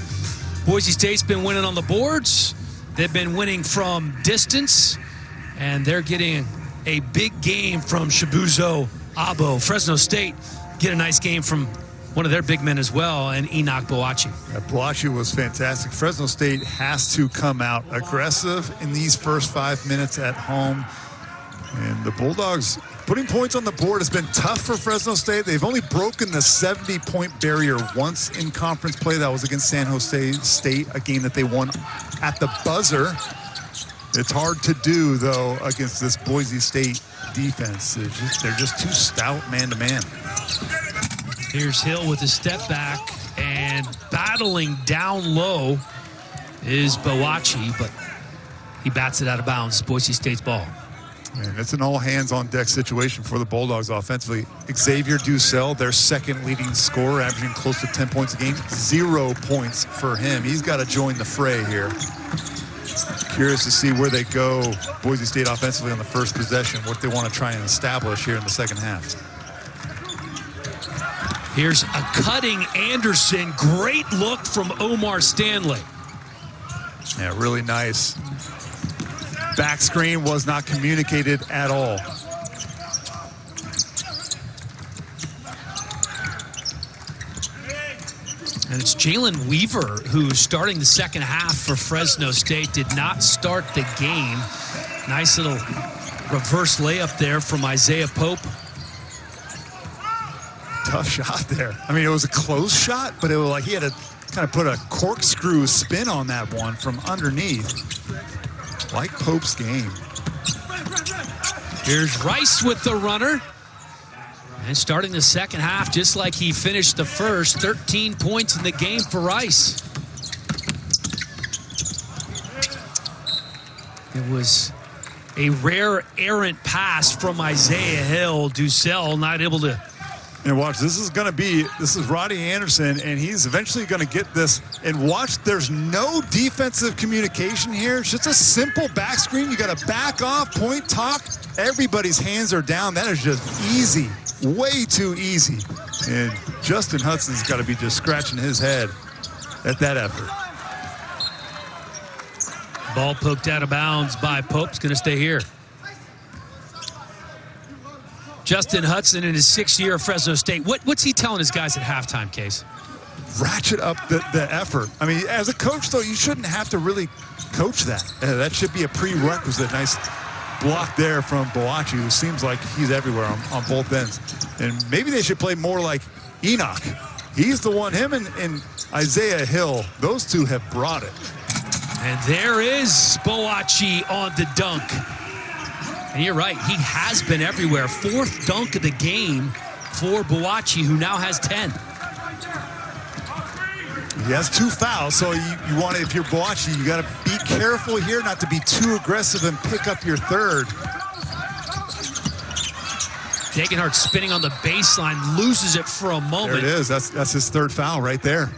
Boise State's been winning on the boards. They've been winning from distance. And they're getting a big game from Chibuzo Abo. Fresno State get a nice game from one of their big men as well, and Enoch Bachi. Yeah, Bachi was fantastic. Fresno State has to come out aggressive in these first 5 minutes at home. And the Bulldogs putting points on the board has been tough for Fresno State. They've only broken the 70-point barrier once in conference play. That was against San Jose State, a game that they won at the buzzer. It's hard to do, though, against this Boise State defense. They're just too stout man-to-man. Here's Hill with a step back, and battling down low is Bachi, but he bats it out of bounds. Boise State's ball. And it's an all-hands-on-deck situation for the Bulldogs offensively. Xavier Ducell, their second leading scorer, averaging close to 10 points a game. 0 points for him. He's got to join the fray here. Curious to see where they go, Boise State offensively on the first possession, what they want to try and establish here in the second half. Here's a cutting Anderson. Great look from Omar Stanley. Yeah, really nice. Back screen was not communicated at all. And it's Jalen Weaver who's starting the second half for Fresno State. Did not start the game. Nice little reverse layup there from Isaiah Pope. Tough shot there. I mean, it was a close shot, but it was like he had to kind of put a corkscrew spin on that one from underneath. Like Pope's game. Here's Rice with the runner. And starting the second half, just like he finished the first, 13 points in the game for Rice. It was a rare errant pass from Isaiah Hill. Ducell not able to. And watch, this is Roddy Anderson, and he's eventually going to get this. And watch, there's no defensive communication here. It's just a simple back screen. You got to back off, point, talk. Everybody's hands are down. That is just easy, way too easy. And Justin Hudson's got to be just scratching his head at that effort. Ball poked out of bounds by Pope. It's going to stay here. Justin Hudson in his 6th year of Fresno State. What's he telling his guys at halftime, Case? Ratchet up the effort. I mean, as a coach, though, you shouldn't have to really coach that. That should be a prerequisite. Nice block there from Bachi, who seems like he's everywhere on both ends. And maybe they should play more like Enoch. He's the one, him and Isaiah Hill, those two have brought it. And there is Bachi on the dunk. And you're right, he has been everywhere. 4th dunk of the game for Bachi, who now has 10. He has 2 fouls, so you want to, if you're Bachi, you got to be careful here not to be too aggressive and pick up your 3rd. Degenhardt spinning on the baseline, loses it for a moment. There it is. That's his 3rd foul right there.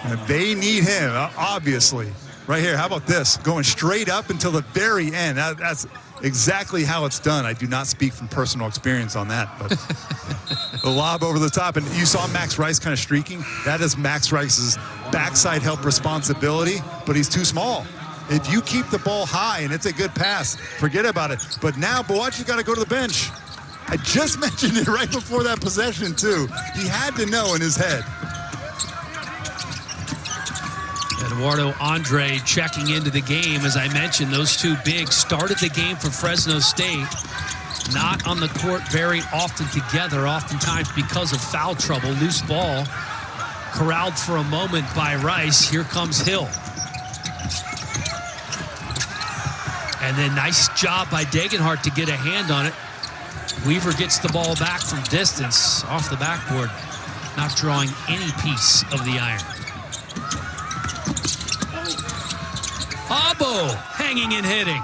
And they need him, obviously. Right here, how about this? Going straight up until the very end. That's exactly how it's done. I do not speak from personal experience on that, but the lob over the top. And you saw Max Rice kind of streaking. That is Max Rice's backside help responsibility, but he's too small. If you keep the ball high and it's a good pass, forget about it. But now Bachi's got to go to the bench. I just mentioned it right before that possession, too. He had to know in his head. Eduardo Andre checking into the game. As I mentioned, those two bigs started the game for Fresno State. Not on the court very often together, oftentimes because of foul trouble. Loose ball corralled for a moment by Rice. Here comes Hill. And then nice job by Degenhardt to get a hand on it. Weaver gets the ball back from distance off the backboard, not drawing any piece of the iron. Abo hanging and hitting.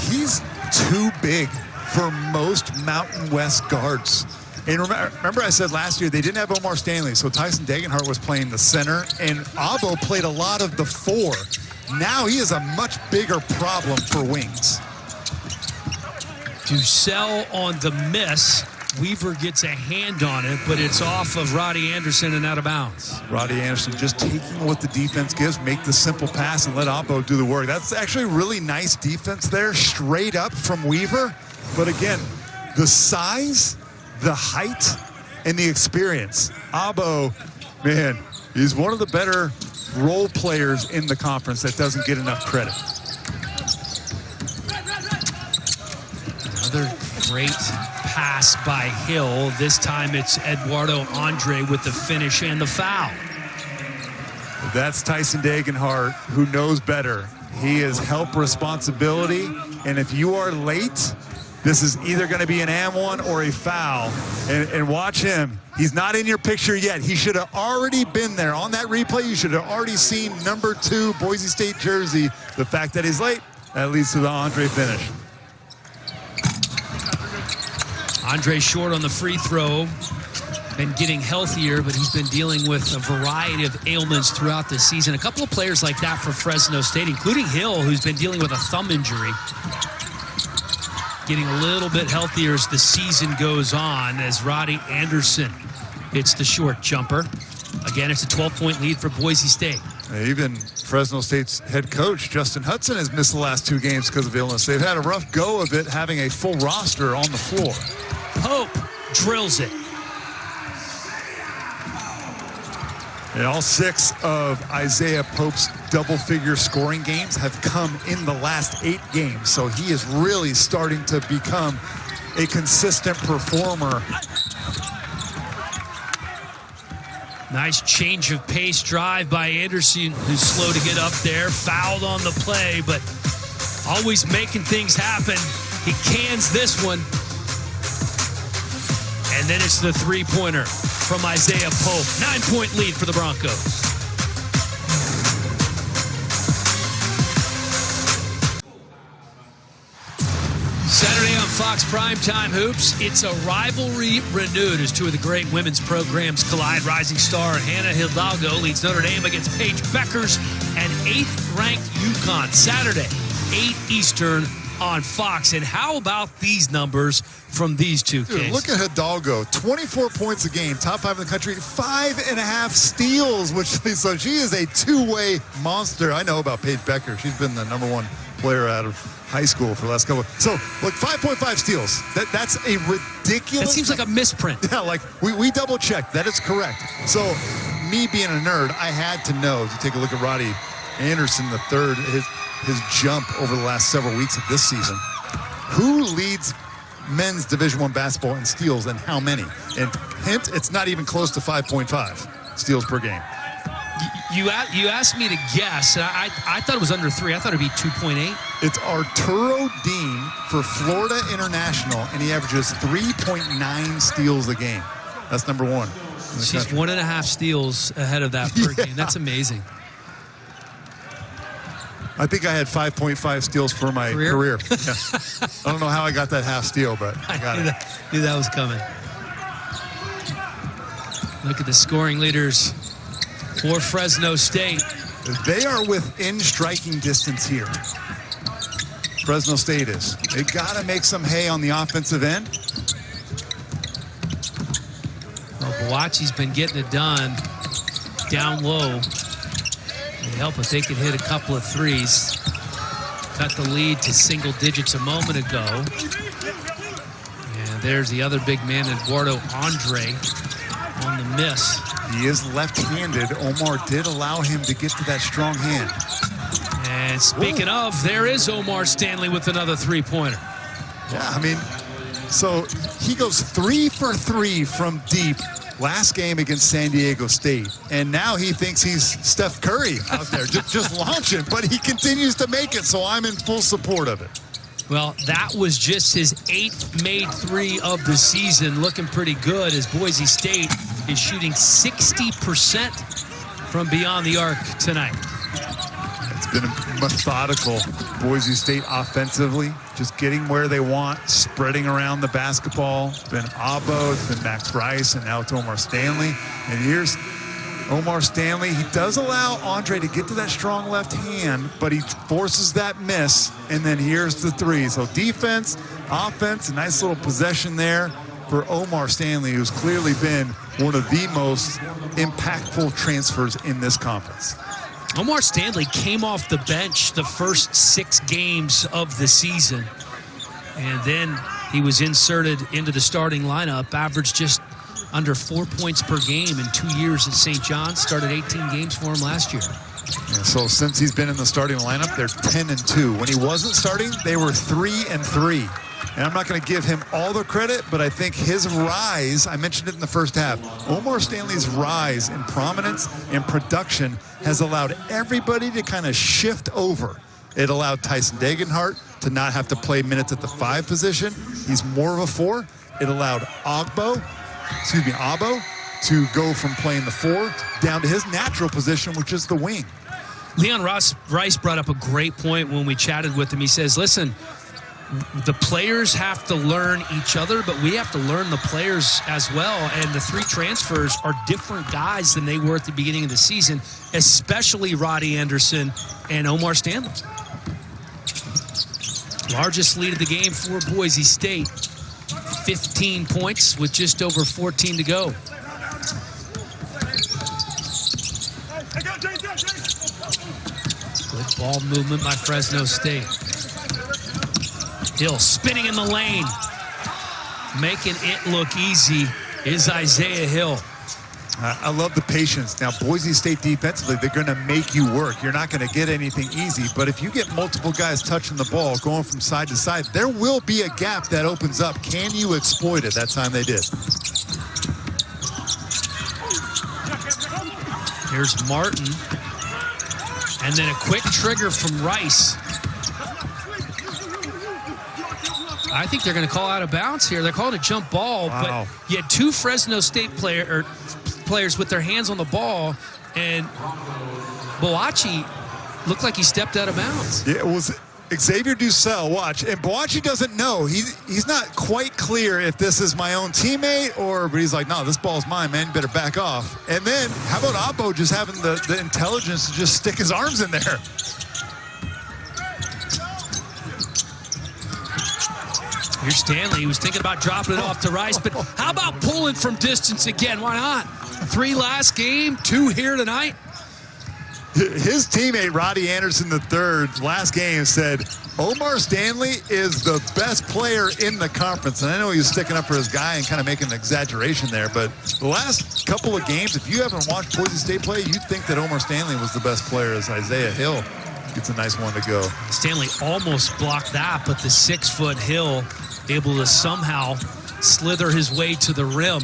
He's too big for most Mountain West guards. And remember I said last year they didn't have Omar Stanley, so Tyson Degenhardt was playing the center, and Abo played a lot of the 4. Now he is a much bigger problem for wings. Ducell on the miss. Weaver gets a hand on it, but it's off of Roddy Anderson and out of bounds. Roddy Anderson just taking what the defense gives, make the simple pass and let Abo do the work. That's actually really nice defense there, straight up from Weaver. But again, the size, the height, and the experience. Abo, man, he's one of the better role players in the conference that doesn't get enough credit. Another great pass by Hill. This time it's Eduardo Andre with the finish and the foul. That's Tyson Degenhart, who knows better. He is help responsibility, and if you are late, this is either going to be an and-one or a foul. And watch him. He's not in your picture yet. He should have already been there. On that replay, you should have already seen number 2 Boise State jersey. The fact that he's late, that leads to the Andre finish. Andre short on the free throw. Been getting healthier, but he's been dealing with a variety of ailments throughout the season. A couple of players like that for Fresno State, including Hill, who's been dealing with a thumb injury. Getting a little bit healthier as the season goes on as Roddy Anderson hits the short jumper. Again, it's a 12-point lead for Boise State. Even Fresno State's head coach, Justin Hudson, has missed the last 2 games because of illness. They've had a rough go of it, having a full roster on the floor. Pope drills it. And all 6 of Isaiah Pope's double-figure scoring games have come in the last 8 games. So he is really starting to become a consistent performer. Nice change of pace drive by Anderson, who's slow to get up there. Fouled on the play, but always making things happen. He cans this one. And then it's the three-pointer from Isaiah Pope. 9-point lead for the Broncos. Saturday on Fox Primetime Hoops, it's a rivalry renewed as 2 of the great women's programs collide. Rising star Hannah Hidalgo leads Notre Dame against Paige Beckers and 8th-ranked UConn. Saturday, 8 Eastern on Fox. And how about these numbers from these two kids? Dude, look at Hidalgo, 24 points a game, top 5 in the country, 5.5 steals, so she is a two-way monster. I know about Paige Becker. She's been the #1 player out of high school for the last couple. So, look, 5.5 steals. That's a ridiculous. That seems like a misprint. Yeah, like we double-checked. That is correct. So, me being a nerd, I had to know to take a look at Roddy Anderson III, his jump over the last several weeks of this season. Who leads men's Division I basketball in steals and how many? And hint, it's not even close to 5.5 steals per game. You asked me to guess, and I thought it was under 3. I thought it'd be 2.8. It's Arturo Dean for Florida International, and he averages 3.9 steals a game. That's #1. She's 1.5 steals ahead of that per game. That's amazing. I think I had 5.5 steals for my career. Yeah. I don't know how I got that half steal, but I got it. Knew that was coming. Look at the scoring leaders for Fresno State. They are within striking distance here. Fresno State is. They got to make some hay on the offensive end. Well, Bachi's been getting it done down low. It'd help if they could hit a couple of threes. Cut the lead to single digits a moment ago. And there's the other big man, Eduardo Andre, on the miss. He is left-handed. Omar did allow him to get to that strong hand. And speaking of, there is Omar Stanley with another three-pointer. Yeah, I mean, so he goes 3 for 3 from deep last game against San Diego State. And now he thinks he's Steph Curry out there, just launching, but he continues to make it, so I'm in full support of it. Well, that was just his 8th made 3 of the season, looking pretty good as Boise State is shooting 60% from beyond the arc tonight. It's been a methodical Boise State offensively, just getting where they want, spreading around the basketball. It's been Abo, it's been Max Rice, and now it's Omar Stanley. And here's Omar Stanley, he does allow Andre to get to that strong left hand, but he forces that miss, and then here's the three. So defense, offense, a nice little possession there for Omar Stanley, who's clearly been one of the most impactful transfers in this conference. Omar Stanley came off the bench the first 6 games of the season, and then he was inserted into the starting lineup, averaged just under 4 points per game in 2 years at St. John's, started 18 games for him last year. Yeah, so since he's been in the starting lineup, they're 10-2. When he wasn't starting, they were 3-3. And I'm not going to give him all the credit, but I think his rise, I mentioned it in the first half, Omar Stanley's rise in prominence and production has allowed everybody to kind of shift over. It allowed Tyson Degenhart to not have to play minutes at the 5 position. He's more of a 4. It allowed Abo to go from playing the 4 down to his natural position, which is the wing. Leon Rice brought up a great point when we chatted with him. He says, listen, the players have to learn each other, but we have to learn the players as well. And the 3 transfers are different guys than they were at the beginning of the season, especially Roddy Anderson and Omar Stanley. Largest lead of the game for Boise State. 15 points with just over 14 to go. Good ball movement by Fresno State. Hill spinning in the lane. Making it look easy is Isaiah Hill. I love the patience. Now, Boise State defensively, they're going to make you work. You're not going to get anything easy, but if you get multiple guys touching the ball, going from side to side, there will be a gap that opens up. Can you exploit it? That time they did. Here's Martin. And then a quick trigger from Rice. I think they're going to call out of bounds here. They're calling a jump ball, wow. But you had 2 Fresno State players with their hands on the ball, and Bachi looked like he stepped out of bounds. Yeah, it was Xavier Dussel, watch, and Bachi doesn't know. He's not quite clear if this is my own teammate but he's like, no, this ball's mine, man, you better back off. And then, how about Abo just having the intelligence to just stick his arms in there? Here's Stanley. He was thinking about dropping it off to Rice, but how about pulling from distance again? Why not? 3 last game, 2 here tonight. His teammate, Roddy Anderson III, last game said, Omar Stanley is the best player in the conference. And I know he was sticking up for his guy and kind of making an exaggeration there, but the last couple of games, if you haven't watched Boise State play, you'd think that Omar Stanley was the best player as Isaiah Hill gets a nice one to go. Stanley almost blocked that, but the 6-foot Hill able to somehow slither his way to the rim.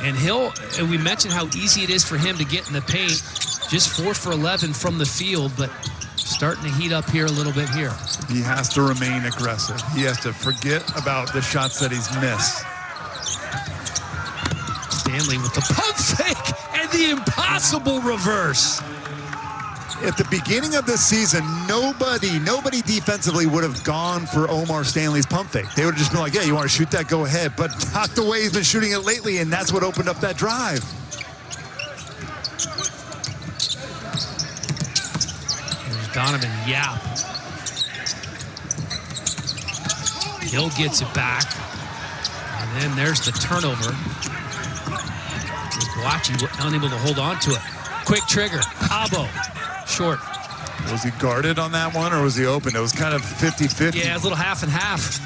And Hill, and we mentioned how easy it is for him to get in the paint. Just 4 for 11 from the field, but starting to heat up here a little bit here. He has to remain aggressive. He has to forget about the shots that he's missed. Stanley with the pump fake and the impossible reverse. At the beginning of this season, nobody defensively would have gone for Omar Stanley's pump fake. They would have just been like, yeah, you want to shoot that, go ahead. But not the way he's been shooting it lately, and that's what opened up that drive. There's Donovan Yap. Hill gets it back. And then there's the turnover. Bachi unable to hold on to it. Quick trigger. Abo. Short. Was he guarded on that one, or was he open? It was kind of 50-50. Yeah, a little half and half.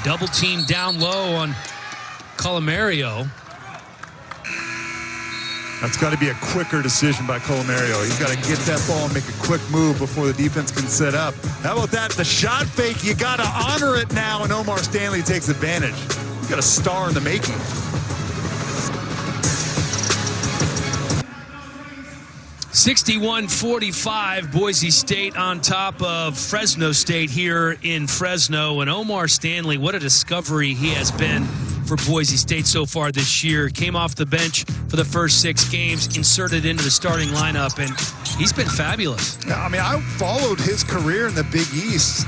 Double team down low on Colomario. That's got to be a quicker decision by Colomario. He's got to get that ball and make a quick move before the defense can set up. How about that? The shot fake, you got to honor it now, and Omar Stanley takes advantage. You got a star in the making. (61-45), Boise State on top of Fresno State here in Fresno. And Omar Stanley, what a discovery he has been for Boise State so far this year. Came off the bench for the first 6 games, inserted into the starting lineup, and he's been fabulous. Yeah, I mean, I followed his career in the Big East.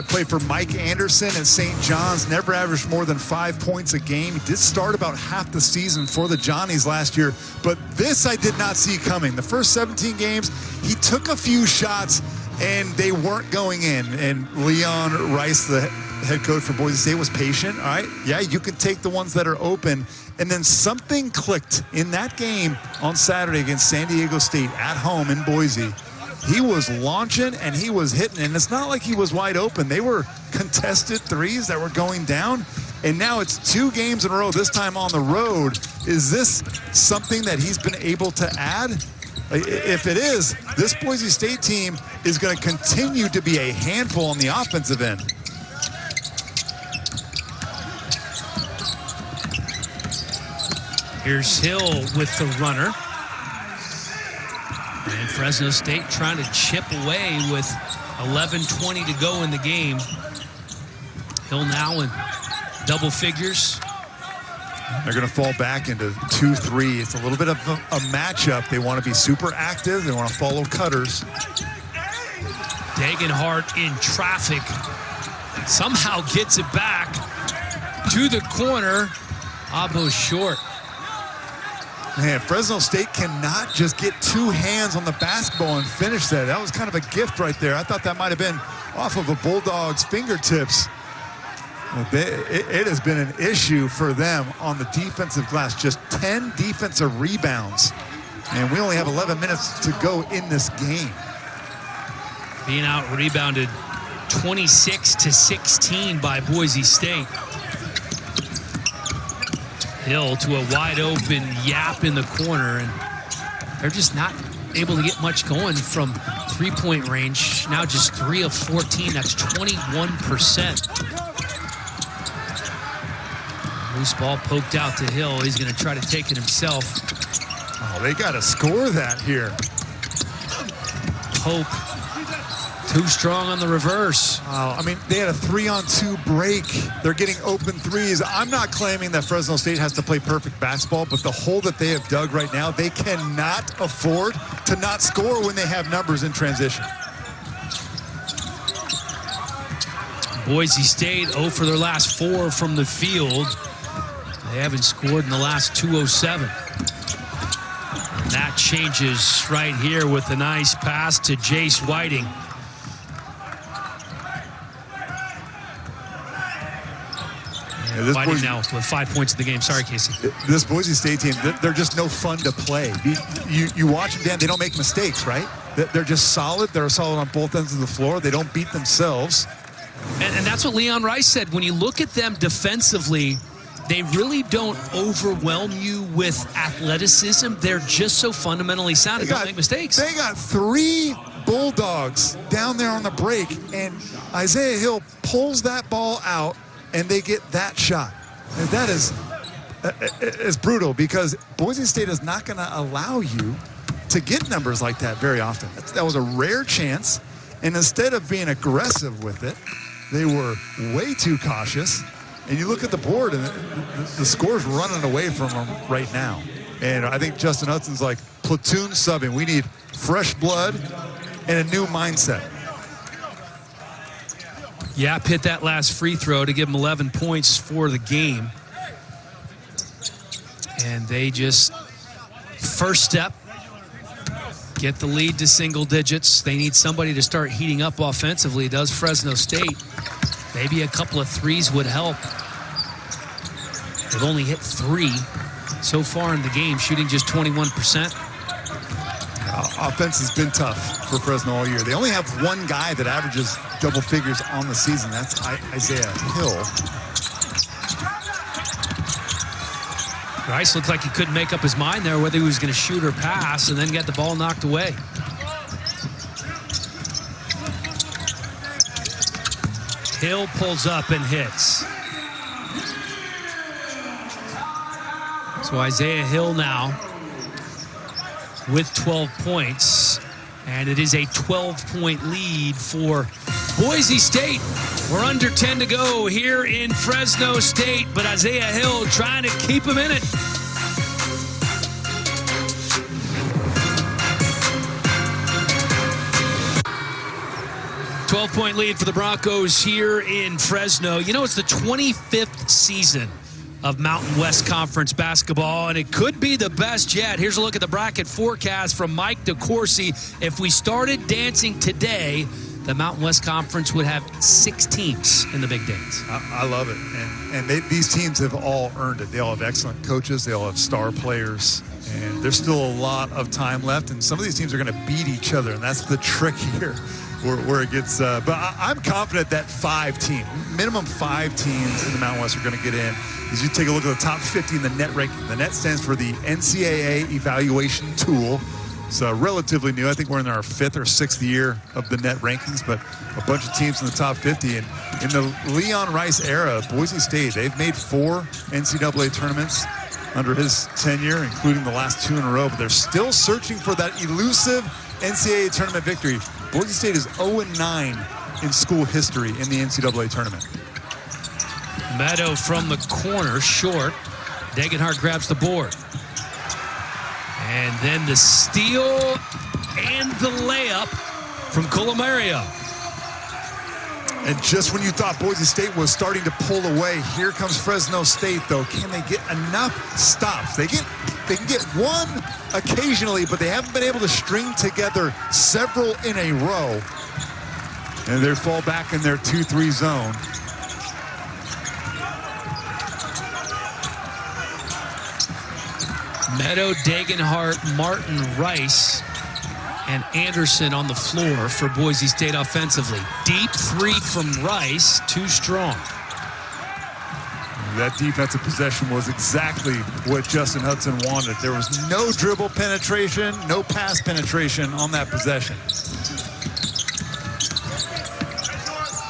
Played for Mike Anderson at St. John's, never averaged more than 5 points a game. He did start about half the season for the Johnnies last year, but this I did not see coming. The first 17 games, he took a few shots, and they weren't going in. And Leon Rice, the head coach for Boise State, was patient. All right, yeah, you can take the ones that are open. And then something clicked in that game on Saturday against San Diego State at home in Boise. He was launching and he was hitting, and it's not like he was wide open. They were contested threes that were going down, and now it's 2 games in a row, this time on the road. Is this something that he's been able to add? If it is, this Boise State team is going to continue to be a handful on the offensive end. Here's Hill with the runner. And Fresno State trying to chip away with 11:20 to go in the game. Hill now in double figures. They're going to fall back into 2-3. It's a little bit of a matchup. They want to be super active. They want to follow cutters. Degenhardt in traffic. Somehow gets it back to the corner. Abo short. Man, Fresno State cannot just get 2 hands on the basketball and finish that. That was kind of a gift right there. I thought that might have been off of a Bulldog's fingertips. It has been an issue for them on the defensive glass. Just 10 defensive rebounds. And we only have 11 minutes to go in this game. Being out-rebounded 26-16 by Boise State. Hill to a wide-open Yap in the corner, and they're just not able to get much going from three-point range. Now just 3 of 14. That's 21%. Loose ball poked out to Hill. He's going to try to take it himself. Oh, they got to score that here. Pope too strong on the reverse. I mean, they had a 3-on-2 break. They're getting open threes. I'm not claiming that Fresno State has to play perfect basketball, but the hole that they have dug right now, they cannot afford to not score when they have numbers in transition. Boise State 0 for their last 4 from the field. They haven't scored in the last 207. And that changes right here with a nice pass to Jace Whiting. Whiting now with 5 points in the game. Sorry, Casey. This Boise State team, they're just no fun to play. You watch them, Dan, they don't make mistakes, right? They're just solid. They're solid on both ends of the floor. They don't beat themselves. And that's what Leon Rice said. When you look at them defensively, they really don't overwhelm you with athleticism. They're just so fundamentally sound and don't make mistakes. They got 3 Bulldogs down there on the break, and Isaiah Hill pulls that ball out, and they get that shot. And that is brutal, because Boise State is not going to allow you to get numbers like that very often. That was a rare chance, and instead of being aggressive with it, they were way too cautious. And you look at the board, and the score's running away from them right now. And I think Justin Hudson's like, platoon subbing. We need fresh blood and a new mindset. Yap hit that last free throw to give him 11 points for the game. And they just, first step, get the lead to single digits. They need somebody to start heating up offensively. Does Fresno State. Maybe a couple of threes would help. They've only hit 3 so far in the game, shooting just 21%. Offense has been tough for Fresno all year. They only have 1 guy that averages double figures on the season. That's Isaiah Hill. Rice looked like he couldn't make up his mind there whether he was going to shoot or pass, and then get the ball knocked away. Hill pulls up and hits. So Isaiah Hill now with 12 points, and it is a 12-point lead for Boise State. We're under 10 to go here in Fresno State, but Isaiah Hill trying to keep him in it. A 12-point lead for the Broncos here in Fresno. You know, it's the 25th season of Mountain West Conference basketball, and it could be the best yet. Here's a look at the bracket forecast from Mike DeCourcy. If we started dancing today, the Mountain West Conference would have 6 teams in the Big Dance. I love it. And these teams have all earned it. They all have excellent coaches. They all have star players. And there's still a lot of time left. And some of these teams are going to beat each other. And that's the trick here where it gets. But I'm confident that minimum 5 teams in the Mountain West are going to get in. As you take a look at the top 50 in the net ranking, the net stands for the NCAA evaluation tool. It's relatively new. I think we're in our 5th or 6th year of the net rankings, but a bunch of teams in the top 50. And in the Leon Rice era, Boise State, they've made 4 NCAA tournaments under his tenure, including the last 2 in a row. But they're still searching for that elusive NCAA tournament victory. Boise State is 0-9 in school history in the NCAA tournament. Meadow from the corner, short. Degenhart grabs the board. And then the steal and the layup from Colomario. And just when you thought Boise State was starting to pull away, here comes Fresno State, though. Can they get enough stops? They can get one occasionally, but they haven't been able to string together several in a row. And they fall back in their 2-3 zone. Meadow, Degenhart, Martin, Rice, and Anderson on the floor for Boise State offensively. Deep 3 from Rice, too strong. That defensive possession was exactly what Justin Hudson wanted. There was no dribble penetration, no pass penetration on that possession.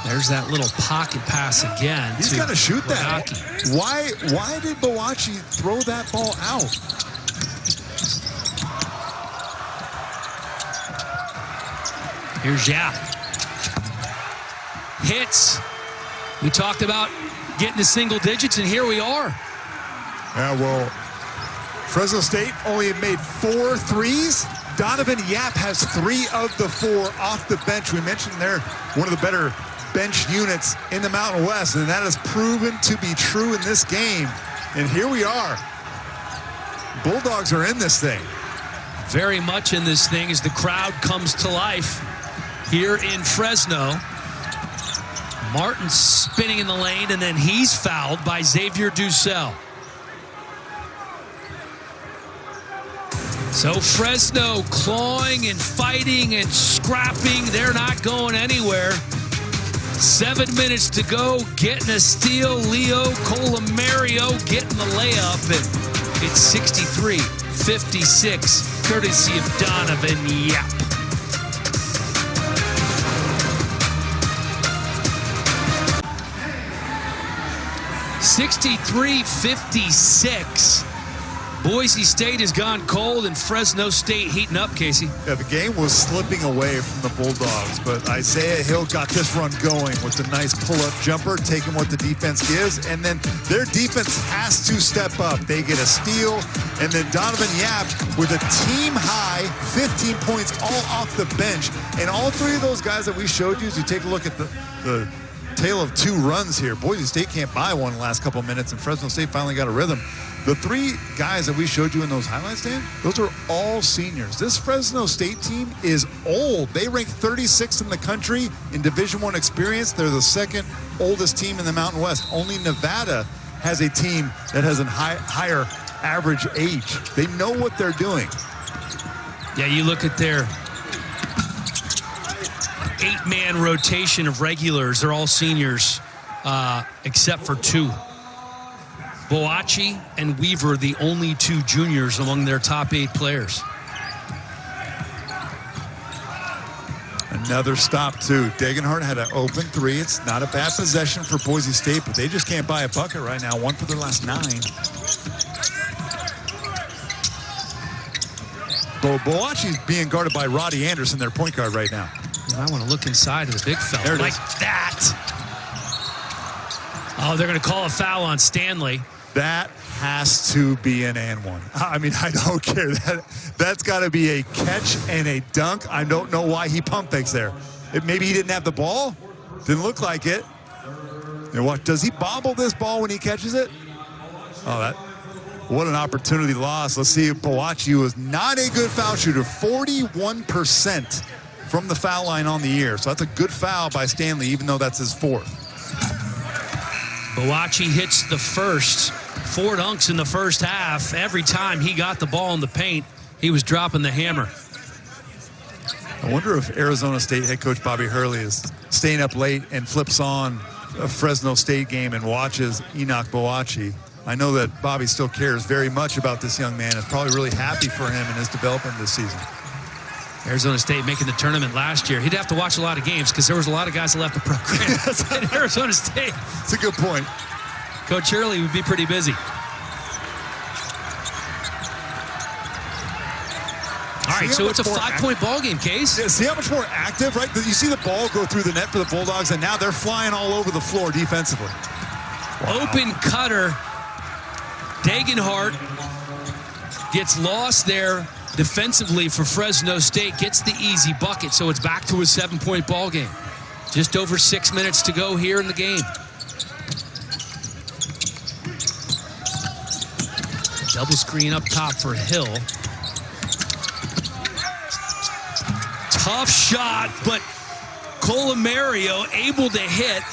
There's that little pocket pass again. He's got to shoot that. Why did Bachi throw that ball out? Here's Yap. Hits. We talked about getting to single digits, and here we are. Yeah, well, Fresno State only made 4 threes. Donovan Yap has 3 of the 4 off the bench. We mentioned they're one of the better bench units in the Mountain West, and that has proven to be true in this game. And here we are. Bulldogs are in this thing. Very much in this thing as the crowd comes to life here in Fresno. Martin spinning in the lane, and then he's fouled by Xavier Dussel. So Fresno clawing and fighting and scrapping. They're not going anywhere. 7 minutes to go, getting a steal. Leo Colomario getting the layup, and it's 63-56, courtesy of Donovan Yap. 63-56. Boise State has gone cold, and Fresno State heating up, Casey. Yeah, the game was slipping away from the Bulldogs, but Isaiah Hill got this run going with the nice pull-up jumper, taking what the defense gives, and then their defense has to step up. They get a steal, and then Donovan Yap with a team-high 15 points all off the bench. And all 3 of those guys that we showed you, as you take a look at the tale of 2 runs here. Boise State can't buy one in the last couple of minutes, and Fresno State finally got a rhythm. The 3 guys that we showed you in those highlights, Dan, those are all seniors. This Fresno State team is old. They rank 36th in the country in Division I experience. They're the 2nd oldest team in the Mountain West. Only Nevada has a team that has a higher average age. They know what they're doing. Yeah, you look at their 8-man rotation of regulars. They're all seniors, except for 2. Boachi and Weaver, the only 2 juniors among their top 8 players. Another stop, too. Degenhart had an open 3. It's not a bad possession for Boise State, but they just can't buy a bucket right now. 1 for their last 9. Boachi's being guarded by Roddy Anderson, their point guard right now. I want to look inside of the big fella like that. Oh, they're going to call a foul on Stanley. That has to be an and one. I mean, I don't care. That's got to be a catch and a dunk. I don't know why he pump fakes there. Maybe he didn't have the ball. Didn't look like it. And what, does he bobble this ball when he catches it? Oh, what an opportunity lost. Let's see if Bachi was not a good foul shooter. 41% from the foul line on the year. So that's a good foul by Stanley, even though that's his fourth. Bachi hits the first. 4 dunks in the first half. Every time he got the ball in the paint, he was dropping the hammer. I wonder if Arizona State head coach Bobby Hurley is staying up late and flips on a Fresno State game and watches Enoch Bachi. I know that Bobby still cares very much about this young man. Is probably really happy for him and his development this season. Arizona State making the tournament last year. He'd have to watch a lot of games because there was a lot of guys that left the program at Arizona State. That's a good point. Coach Hurley would be pretty busy. All right, so it's a 5-point ball game, Case. Yeah, see how much more active, right? You see the ball go through the net for the Bulldogs, and now they're flying all over the floor defensively. Wow. Open cutter. Degenhart gets lost there defensively for Fresno State, gets the easy bucket, so it's back to a 7-point ball game. Just over 6 minutes to go here in the game. Double screen up top for Hill. Tough shot, but Colomario able to hit.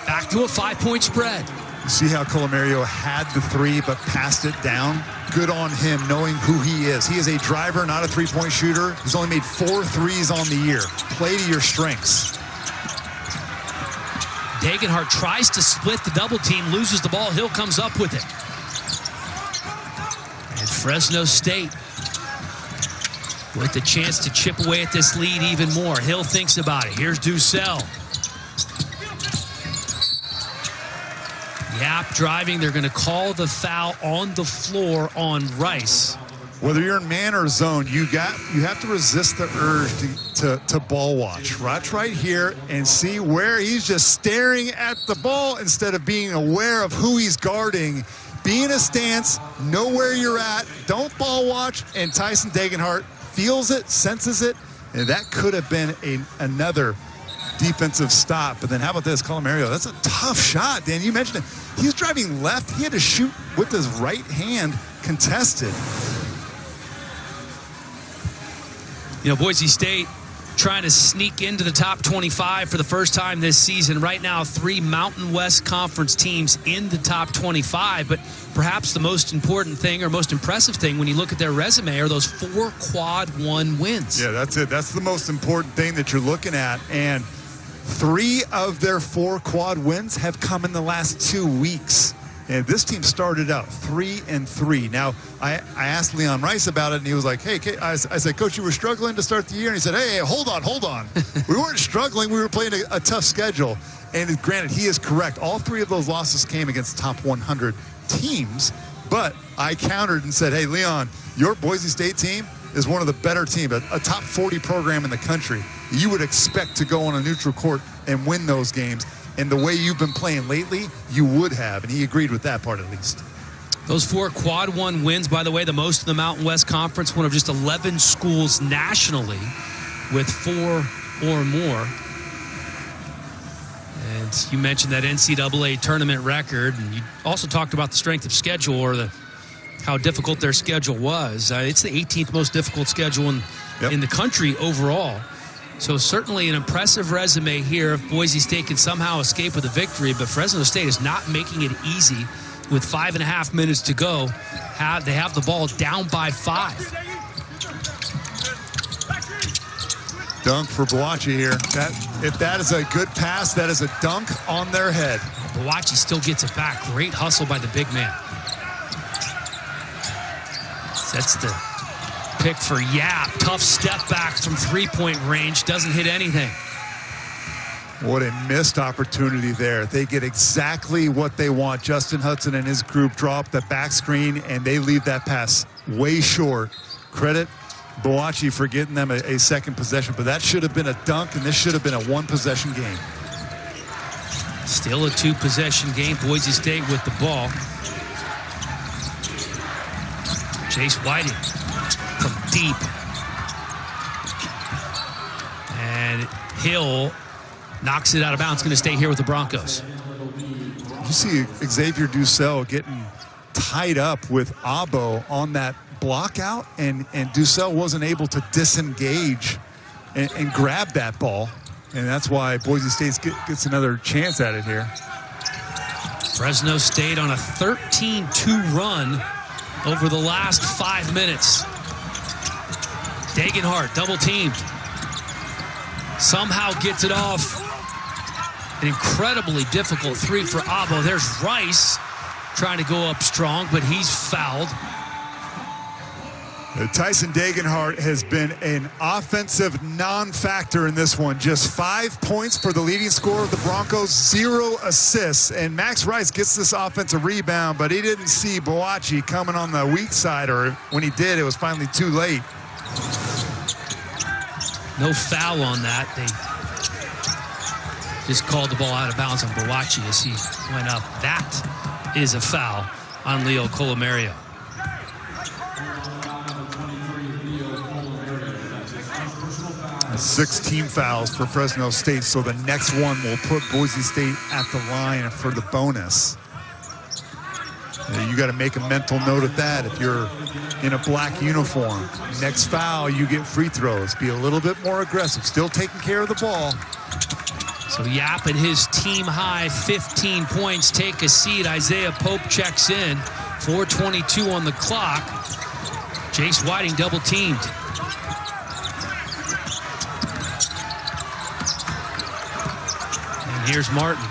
Back to a 5-point spread. You see how Colomario had the three but passed it down? Good on him knowing who he is. He is a driver, not a three-point shooter. He's only made 4 threes on the year. Play to your strengths. Degenhart tries to split the double team, loses the ball. Hill comes up with it. And Fresno State with the chance to chip away at this lead even more. Hill thinks about it. Here's Dussel. Yap driving. They're going to call the foul on the floor on Rice. Whether you're in man or zone, you have to resist the urge to ball watch. Watch right here and see where he's just staring at the ball instead of being aware of who he's guarding. Be in a stance, know where you're at, don't ball watch, and Tyson Degenhart feels it, senses it, and that could have been another defensive stop. But then how about this, Colomario? That's a tough shot, Dan. You mentioned it. He was driving left. He had to shoot with his right hand contested. You know, Boise State trying to sneak into the top 25 for the first time this season. Right now, 3 Mountain West Conference teams in the top 25. But perhaps the most important thing or most impressive thing when you look at their resume are those 4 quad 1 wins. Yeah, that's it. That's the most important thing that you're looking at. And 3 of their 4 quad wins have come in the last 2 weeks. And this team started out 3-3. Now, I asked Leon Rice about it, and he was like, hey, I said, Coach, you were struggling to start the year? And he said, hey, hold on. We weren't struggling. We were playing a tough schedule. And granted, he is correct. All 3 of those losses came against top 100 teams. But I countered and said, hey, Leon, your Boise State team is one of the better teams, a top 40 program in the country. You would expect to go on a neutral court and win those games. And the way you've been playing lately, you would have. And he agreed with that part at least. Those 4 quad 1 wins, by the way, the most in the Mountain West Conference, one of just 11 schools nationally with 4 or more. And you mentioned that NCAA tournament record, and you also talked about the strength of schedule or how difficult their schedule was. It's the 18th most difficult schedule in the country overall. So certainly an impressive resume here if Boise State can somehow escape with a victory, but Fresno State is not making it easy with 5.5 minutes to go. They have the ball down by 5. Dunk for Bachi here. If that is a good pass, that is a dunk on their head. Bachi still gets it back. Great hustle by the big man. That's the pick for Yap. Tough step back from 3-point range. Doesn't hit anything. What a missed opportunity there. They get exactly what they want. Justin Hudson and his group draw up the back screen, and they leave that pass way short. Credit Bachi for getting them a second possession, but that should have been a dunk, and this should have been a 1-possession game. Still a 2-possession game. Boise State with the ball. Chase Whiting from deep. And Hill knocks it out of bounds. Going to stay here with the Broncos. You see Xavier Ducell getting tied up with Abo on that block out, and Ducell wasn't able to disengage and grab that ball. And that's why Boise State gets another chance at it here. Fresno State on a 13-2 run over the last 5 minutes. Degenhart double teamed. Somehow gets it off. An incredibly difficult three for Abo. There's Rice trying to go up strong, but he's fouled. Tyson Degenhart has been an offensive non-factor in this one. Just 5 points for the leading scorer of the Broncos, 0 assists. And Max Rice gets this offensive rebound, but he didn't see Bachi coming on the weak side, or when he did, it was finally too late. No foul on that. They just called the ball out of bounds on Bachi as he went up. That is a foul on Leo Colomario. 6 team fouls for Fresno State, so the next one will put Boise State at the line for the bonus. You got to make a mental note of that. If you're in a black uniform, next foul, you get free throws. Be a little bit more aggressive, still taking care of the ball. So Yap and his team high 15 points take a seat. Isaiah Pope checks in. 4:22 on the clock. Chase Whiting double teamed. And here's Martin,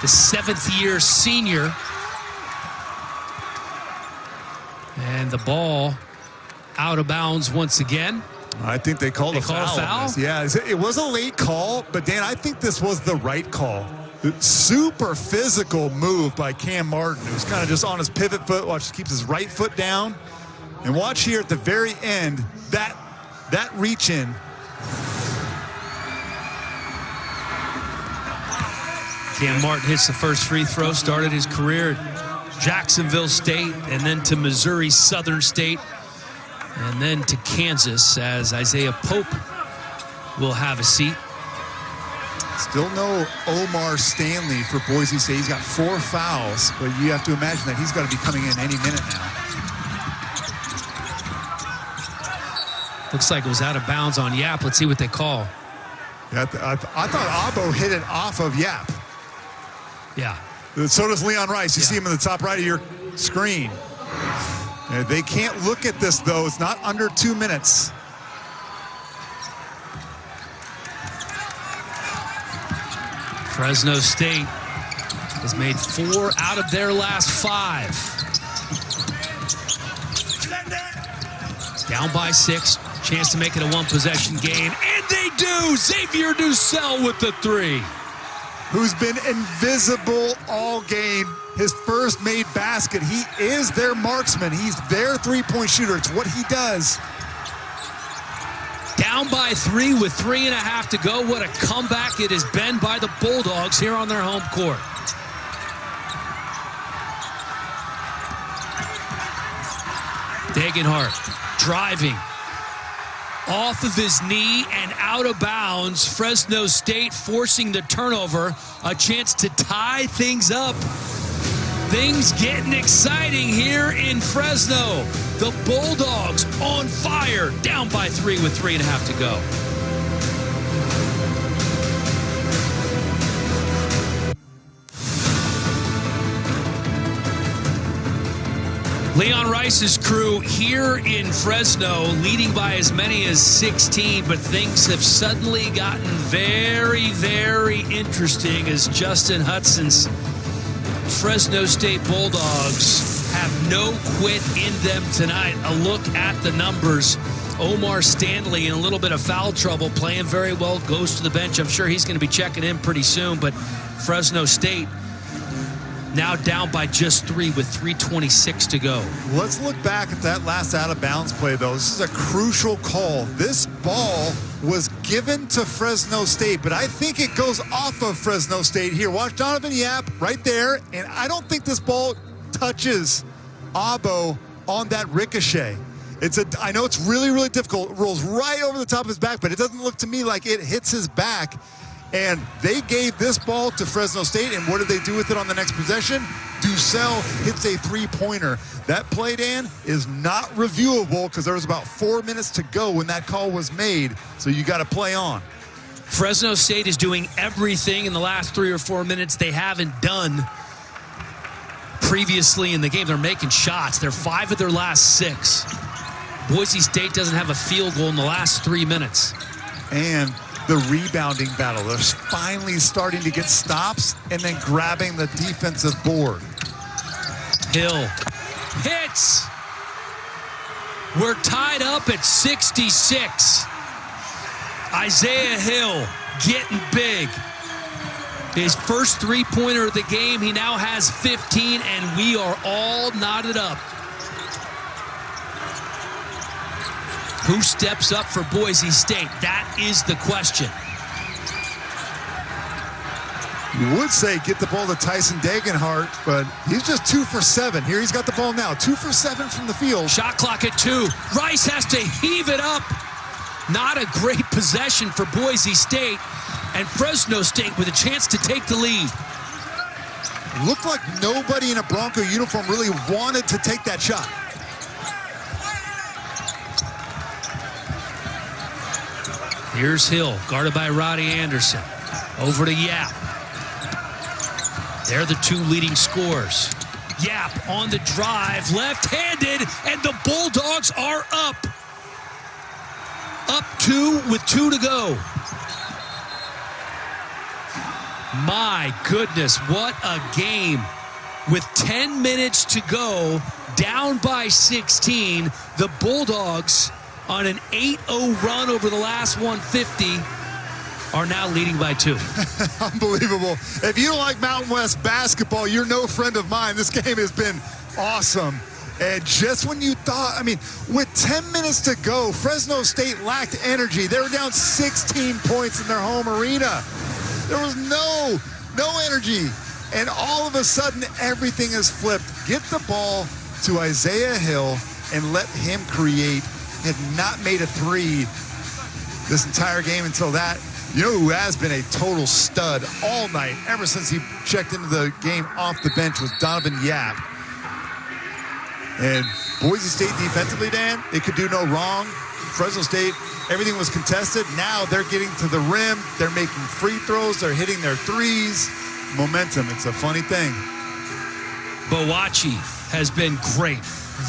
the 7th-year senior. And the ball out of bounds once again. I think they called a foul. Yeah, it was a late call, but Dan, I think this was the right call. Super physical move by Cam Martin, who's kind of just on his pivot foot. Watch, keeps his right foot down. And watch here at the very end, that reach in. Cam Martin hits the first free throw, started his career at Jacksonville State, and then to Missouri Southern State, and then to Kansas, as Isaiah Pope will have a seat. Still no Omar Stanley for Boise State. He's got 4 fouls, but you have to imagine that he's got to be coming in any minute now. Looks like it was out of bounds on Yap. Let's see what they call. Yeah, I thought Abo hit it off of Yap. Yeah. So does Leon Rice. You see him in the top right of your screen. They can't look at this, though. It's not under 2 minutes. Fresno State has made 4 out of their last 5. Down by 6. Chance to make it a 1-possession game. And they do! Xavier Ducell with the 3. Who's been invisible all game. His first made basket. He is their marksman. He's their three-point shooter. It's what he does. Down by 3 with 3.5 to go. What a comeback it has been by the Bulldogs here on their home court. Degenhart driving off of his knee and out of bounds. Fresno State forcing the turnover. A chance to tie things up. Things getting exciting here in Fresno. The Bulldogs on fire. Down by 3 with 3.5 to go. Leon Rice's crew here in Fresno leading by as many as 16, but things have suddenly gotten very, very interesting as Justin Hudson's Fresno State Bulldogs have no quit in them tonight. A look at the numbers. Omar Stanley in a little bit of foul trouble, playing very well, goes to the bench. I'm sure he's going to be checking in pretty soon, but Fresno State Now down by just 3 with 3:26 to go. Let's look back at that last out-of-bounds play, though. This is a crucial call. This ball was given to Fresno State, but I think it goes off of Fresno State here. Watch Donovan Yap right there, and I don't think this ball touches Abo on that ricochet. I know it's really, really difficult. It rolls right over the top of his back, but it doesn't look to me like it hits his back. And they gave this ball to Fresno State, and what did they do with it on the next possession? Dussel hits a three-pointer. That play, Dan, is not reviewable because there was about 4 minutes to go when that call was made, so you got to play on. Fresno State is doing everything in the last 3 or 4 minutes they haven't done previously in the game. They're making shots. They're 5 of their last 6. Boise State doesn't have a field goal in the last 3 minutes. And the rebounding battle. They're finally starting to get stops and then grabbing the defensive board. Hill hits. We're tied up at 66. Isaiah Hill getting big. His first three-pointer of the game. He now has 15, and we are all knotted up. Who steps up for Boise State? That is the question. You would say get the ball to Tyson Degenhart, but he's just 2 for 7. Here he's got the ball now. 2 for 7 from the field. Shot clock at 2. Rice has to heave it up. Not a great possession for Boise State. And Fresno State with a chance to take the lead. Looked like nobody in a Bronco uniform really wanted to take that shot. Here's Hill, guarded by Roddy Anderson. Over to Yap. They're the 2 leading scorers. Yap on the drive, left-handed, and the Bulldogs are up. Up 2 with 2 to go. My goodness, what a game. With 10 minutes to go, down by 16, the Bulldogs on an 8-0 run over the last 150 are now leading by 2. Unbelievable. If you don't like Mountain West basketball, you're no friend of mine. This game has been awesome. And just when you thought, with 10 minutes to go, Fresno State lacked energy. They were down 16 points in their home arena. There was no energy. And all of a sudden, everything is flipped. Get the ball to Isaiah Hill and let him create. Had not made a 3 this entire game until that. You know who has been a total stud all night, ever since he checked into the game off the bench, was Donovan Yap. And Boise State defensively, Dan, they could do no wrong. Fresno State, everything was contested. Now they're getting to the rim. They're making free throws. They're hitting their threes. Momentum. It's a funny thing. Bachi has been great.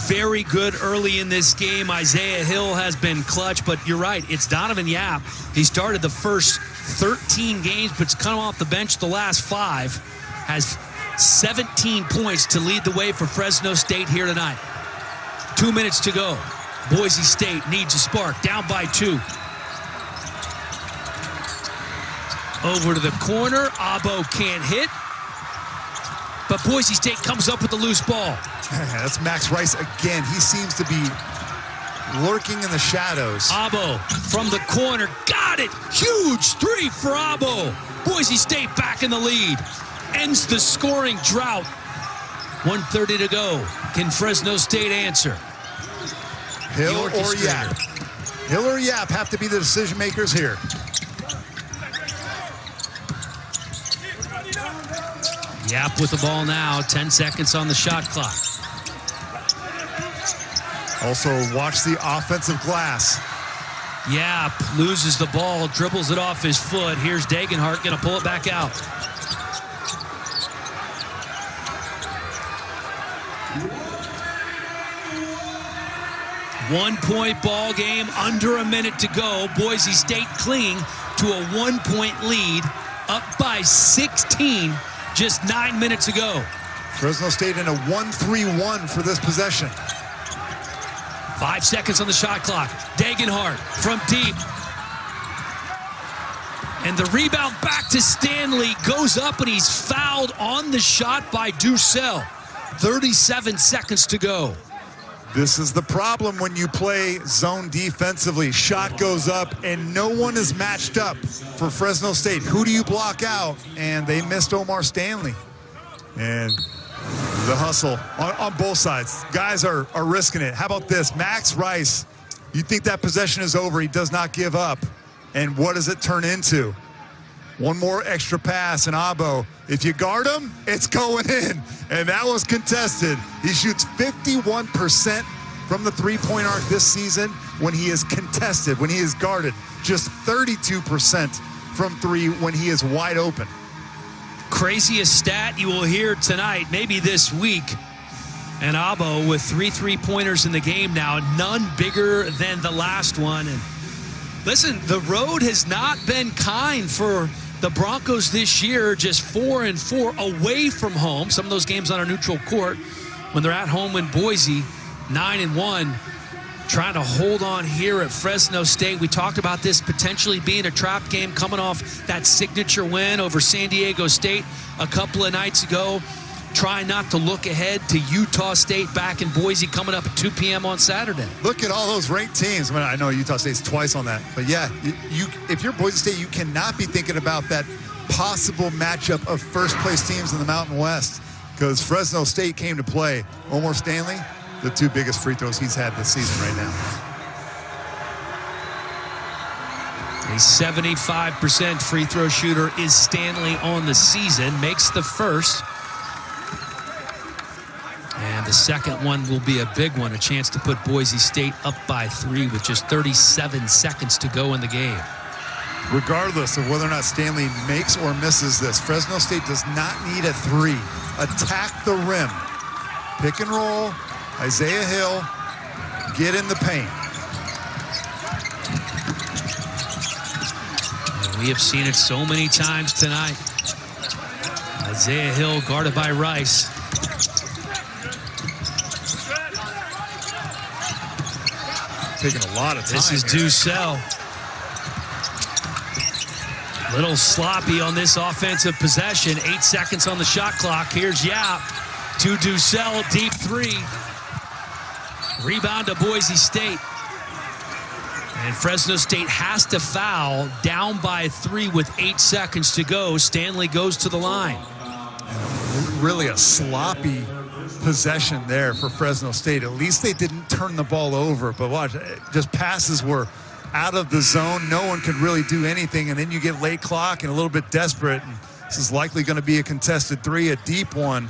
Very good early in this game. Isaiah Hill has been clutch, but you're right. It's Donovan Yap. He started the first 13 games, but's come off the bench the last 5. Has 17 points to lead the way for Fresno State here tonight. 2 minutes to go. Boise State needs a spark. Down by 2. Over to the corner. Abo can't hit. But Boise State comes up with the loose ball. That's Max Rice again. He seems to be lurking in the shadows. Abo from the corner. Got it. Huge 3 for Abo. Boise State back in the lead. Ends the scoring drought. 1:30 to go. Can Fresno State answer? Hill or Yap? Hill or Yap have to be the decision makers here. Yap with the ball now. 10 seconds on the shot clock. Also, watch the offensive glass. Yap loses the ball, dribbles it off his foot. Here's Degenhart going to pull it back out. One-point ball game, under a minute to go. Boise State clinging to a 1-point lead, up by 16. Just 9 minutes ago. Fresno State in a 1-3-1 for this possession. 5 seconds on the shot clock. Degenhart from deep. And the rebound back to Stanley goes up, and he's fouled on the shot by Ducell. 37 seconds to go. This is the problem when you play zone defensively. Shot goes up, and no one is matched up for Fresno State. Who do you block out? And they missed Omar Stanley. And the hustle on both sides. Guys are risking it. How about this? Max Rice, you think that possession is over. He does not give up. And what does it turn into? One more extra pass, and Abo, if you guard him, it's going in. And that was contested. He shoots 51% from the three-point arc this season when he is contested, when he is guarded. Just 32% from three when he is wide open. Craziest stat you will hear tonight, maybe this week. And Abo with 3 3-pointers in the game now, none bigger than the last one. And listen, the road has not been kind for the Broncos this year, just 4-4 away from home. Some of those games on a neutral court. When they're at home in Boise, 9-1. Trying to hold on here at Fresno State. We talked about this potentially being a trap game coming off that signature win over San Diego State a couple of nights ago. Trying not to look ahead to Utah State back in Boise coming up at 2 p.m. on Saturday. Look at all those ranked teams. I mean, I know Utah State's twice on that. But, yeah, if you're Boise State, you cannot be thinking about that possible matchup of first-place teams in the Mountain West because Fresno State came to play. Omar Stanley, the 2 biggest free throws he's had this season right now. A 75% free throw shooter is Stanley on the season. Makes the first. And the second one will be a big one, a chance to put Boise State up by 3 with just 37 seconds to go in the game. Regardless of whether or not Stanley makes or misses this, Fresno State does not need a 3. Attack the rim. Pick and roll. Isaiah Hill, get in the paint. And we have seen it so many times tonight. Isaiah Hill guarded by Rice. Taking a lot of time. This is Ducell. Little sloppy on this offensive possession. 8 seconds on the shot clock. Here's Yap to Ducell, deep 3. Rebound to Boise State. And Fresno State has to foul, down by 3 with 8 seconds to go. Stanley goes to the line. Really a sloppy possession there for Fresno State. At least they didn't turn the ball over. But watch, just passes were out of the zone. No one could really do anything. And then you get late clock and a little bit desperate. And this is likely going to be a contested 3, a deep one.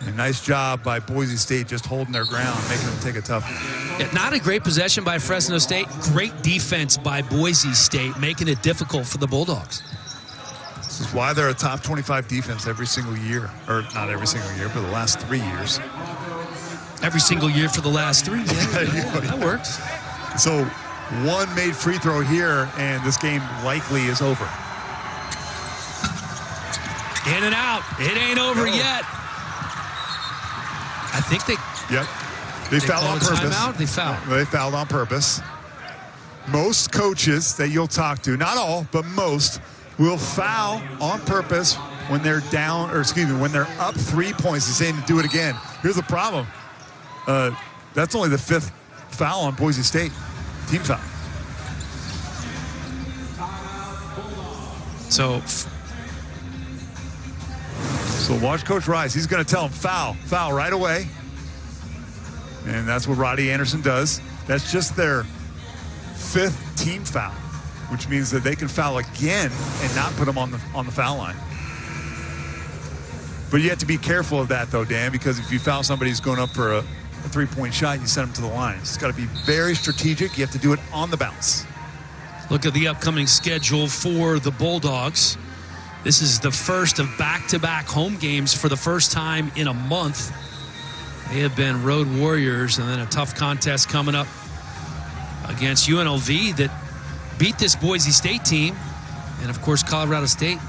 And nice job by Boise State just holding their ground, making them take a tough one. Yeah, not a great possession by Fresno State. Great defense by Boise State, making it difficult for the Bulldogs. This is why they're a top 25 defense every single year. Or not every single year, but the last 3 years. Every single year for the last 3. Yeah, that works. So one made free throw here, and this game likely is over. In and out. It ain't over yet. I think they fouled on purpose. Timeout? They fouled on purpose. Most coaches that you'll talk to, not all, but most, will foul on purpose when they're down, or excuse me, when they're up 3 points and saying to do it again. Here's the problem. That's only the 5th foul on Boise State. Team foul. So watch Coach Rice. He's going to tell him foul right away. And that's what Roddy Anderson does. That's just their 5th team foul, which means that they can foul again and not put them on the foul line. But you have to be careful of that, though, Dan, because if you foul somebody who's going up for a 3-point shot, you send them to the line. It's got to be very strategic. You have to do it on the bounce. Look at the upcoming schedule for the Bulldogs. This is the first of back-to-back home games for the first time in a month. They have been road warriors, and then a tough contest coming up against UNLV that beat this Boise State team. And, of course, Colorado State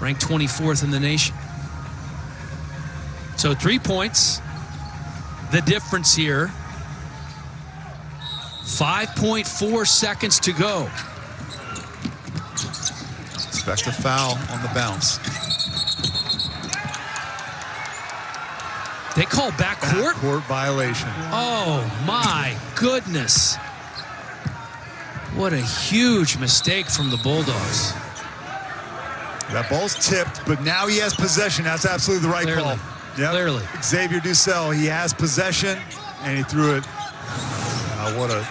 ranked 24th in the nation. So 3 points. The difference here. 5.4 seconds to go. Expect a foul on the bounce. They call backcourt? Backcourt violation. Oh, my goodness. What a huge mistake from the Bulldogs. That ball's tipped, but now he has possession. That's absolutely the right call. Yep. Clearly. Xavier Dussel, he has possession, and he threw it.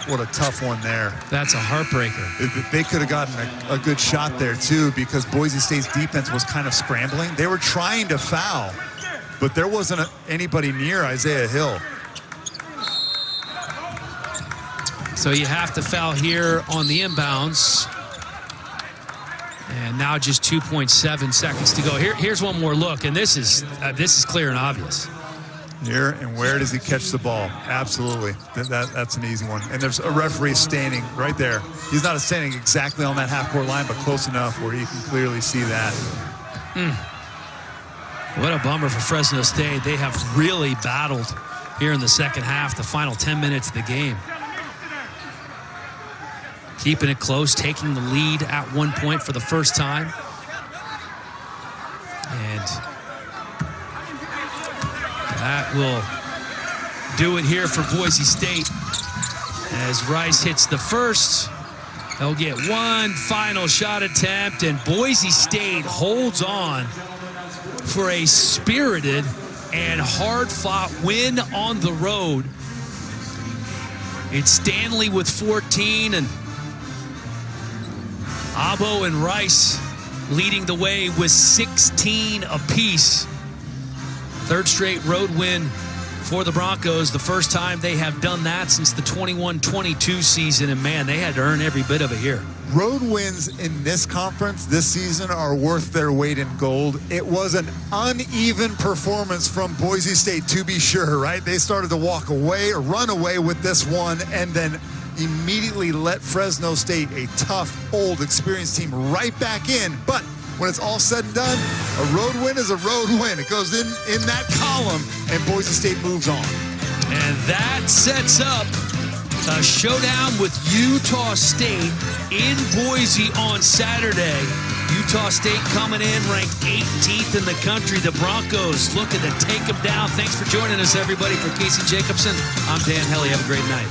What a tough one there. That's a heartbreaker. They could have gotten a good shot there, too, because Boise State's defense was kind of scrambling. They were trying to foul, but there wasn't anybody near Isaiah Hill. So you have to foul here on the inbounds. And now just 2.7 seconds to go. Here's one more look, and this is clear and obvious. Here, and where does he catch the ball? Absolutely. That's an easy one. And there's a referee standing right there. He's not standing exactly on that half-court line, but close enough where you can clearly see that. What a bummer for Fresno State. They have really battled here in the second half, the final 10 minutes of the game. Keeping it close, taking the lead at one point for the first time. And that will do it here for Boise State. As Rice hits the first, they'll get one final shot attempt, and Boise State holds on for a spirited and hard-fought win on the road. It's Stanley with 14, and Abo and Rice leading the way with 16 apiece. Third straight road win for the Broncos. The first time they have done that since the 21-22 season. And, man, they had to earn every bit of it here. Road wins in this conference this season are worth their weight in gold. It was an uneven performance from Boise State, to be sure, right? They started to walk away or run away with this one and then immediately let Fresno State, a tough, old, experienced team, right back in. But when it's all said and done, a road win is a road win. It goes in that column, and Boise State moves on. And that sets up a showdown with Utah State in Boise on Saturday. Utah State coming in ranked 18th in the country. The Broncos looking to take them down. Thanks for joining us, everybody. For Casey Jacobson, I'm Dan Helly. Have a great night.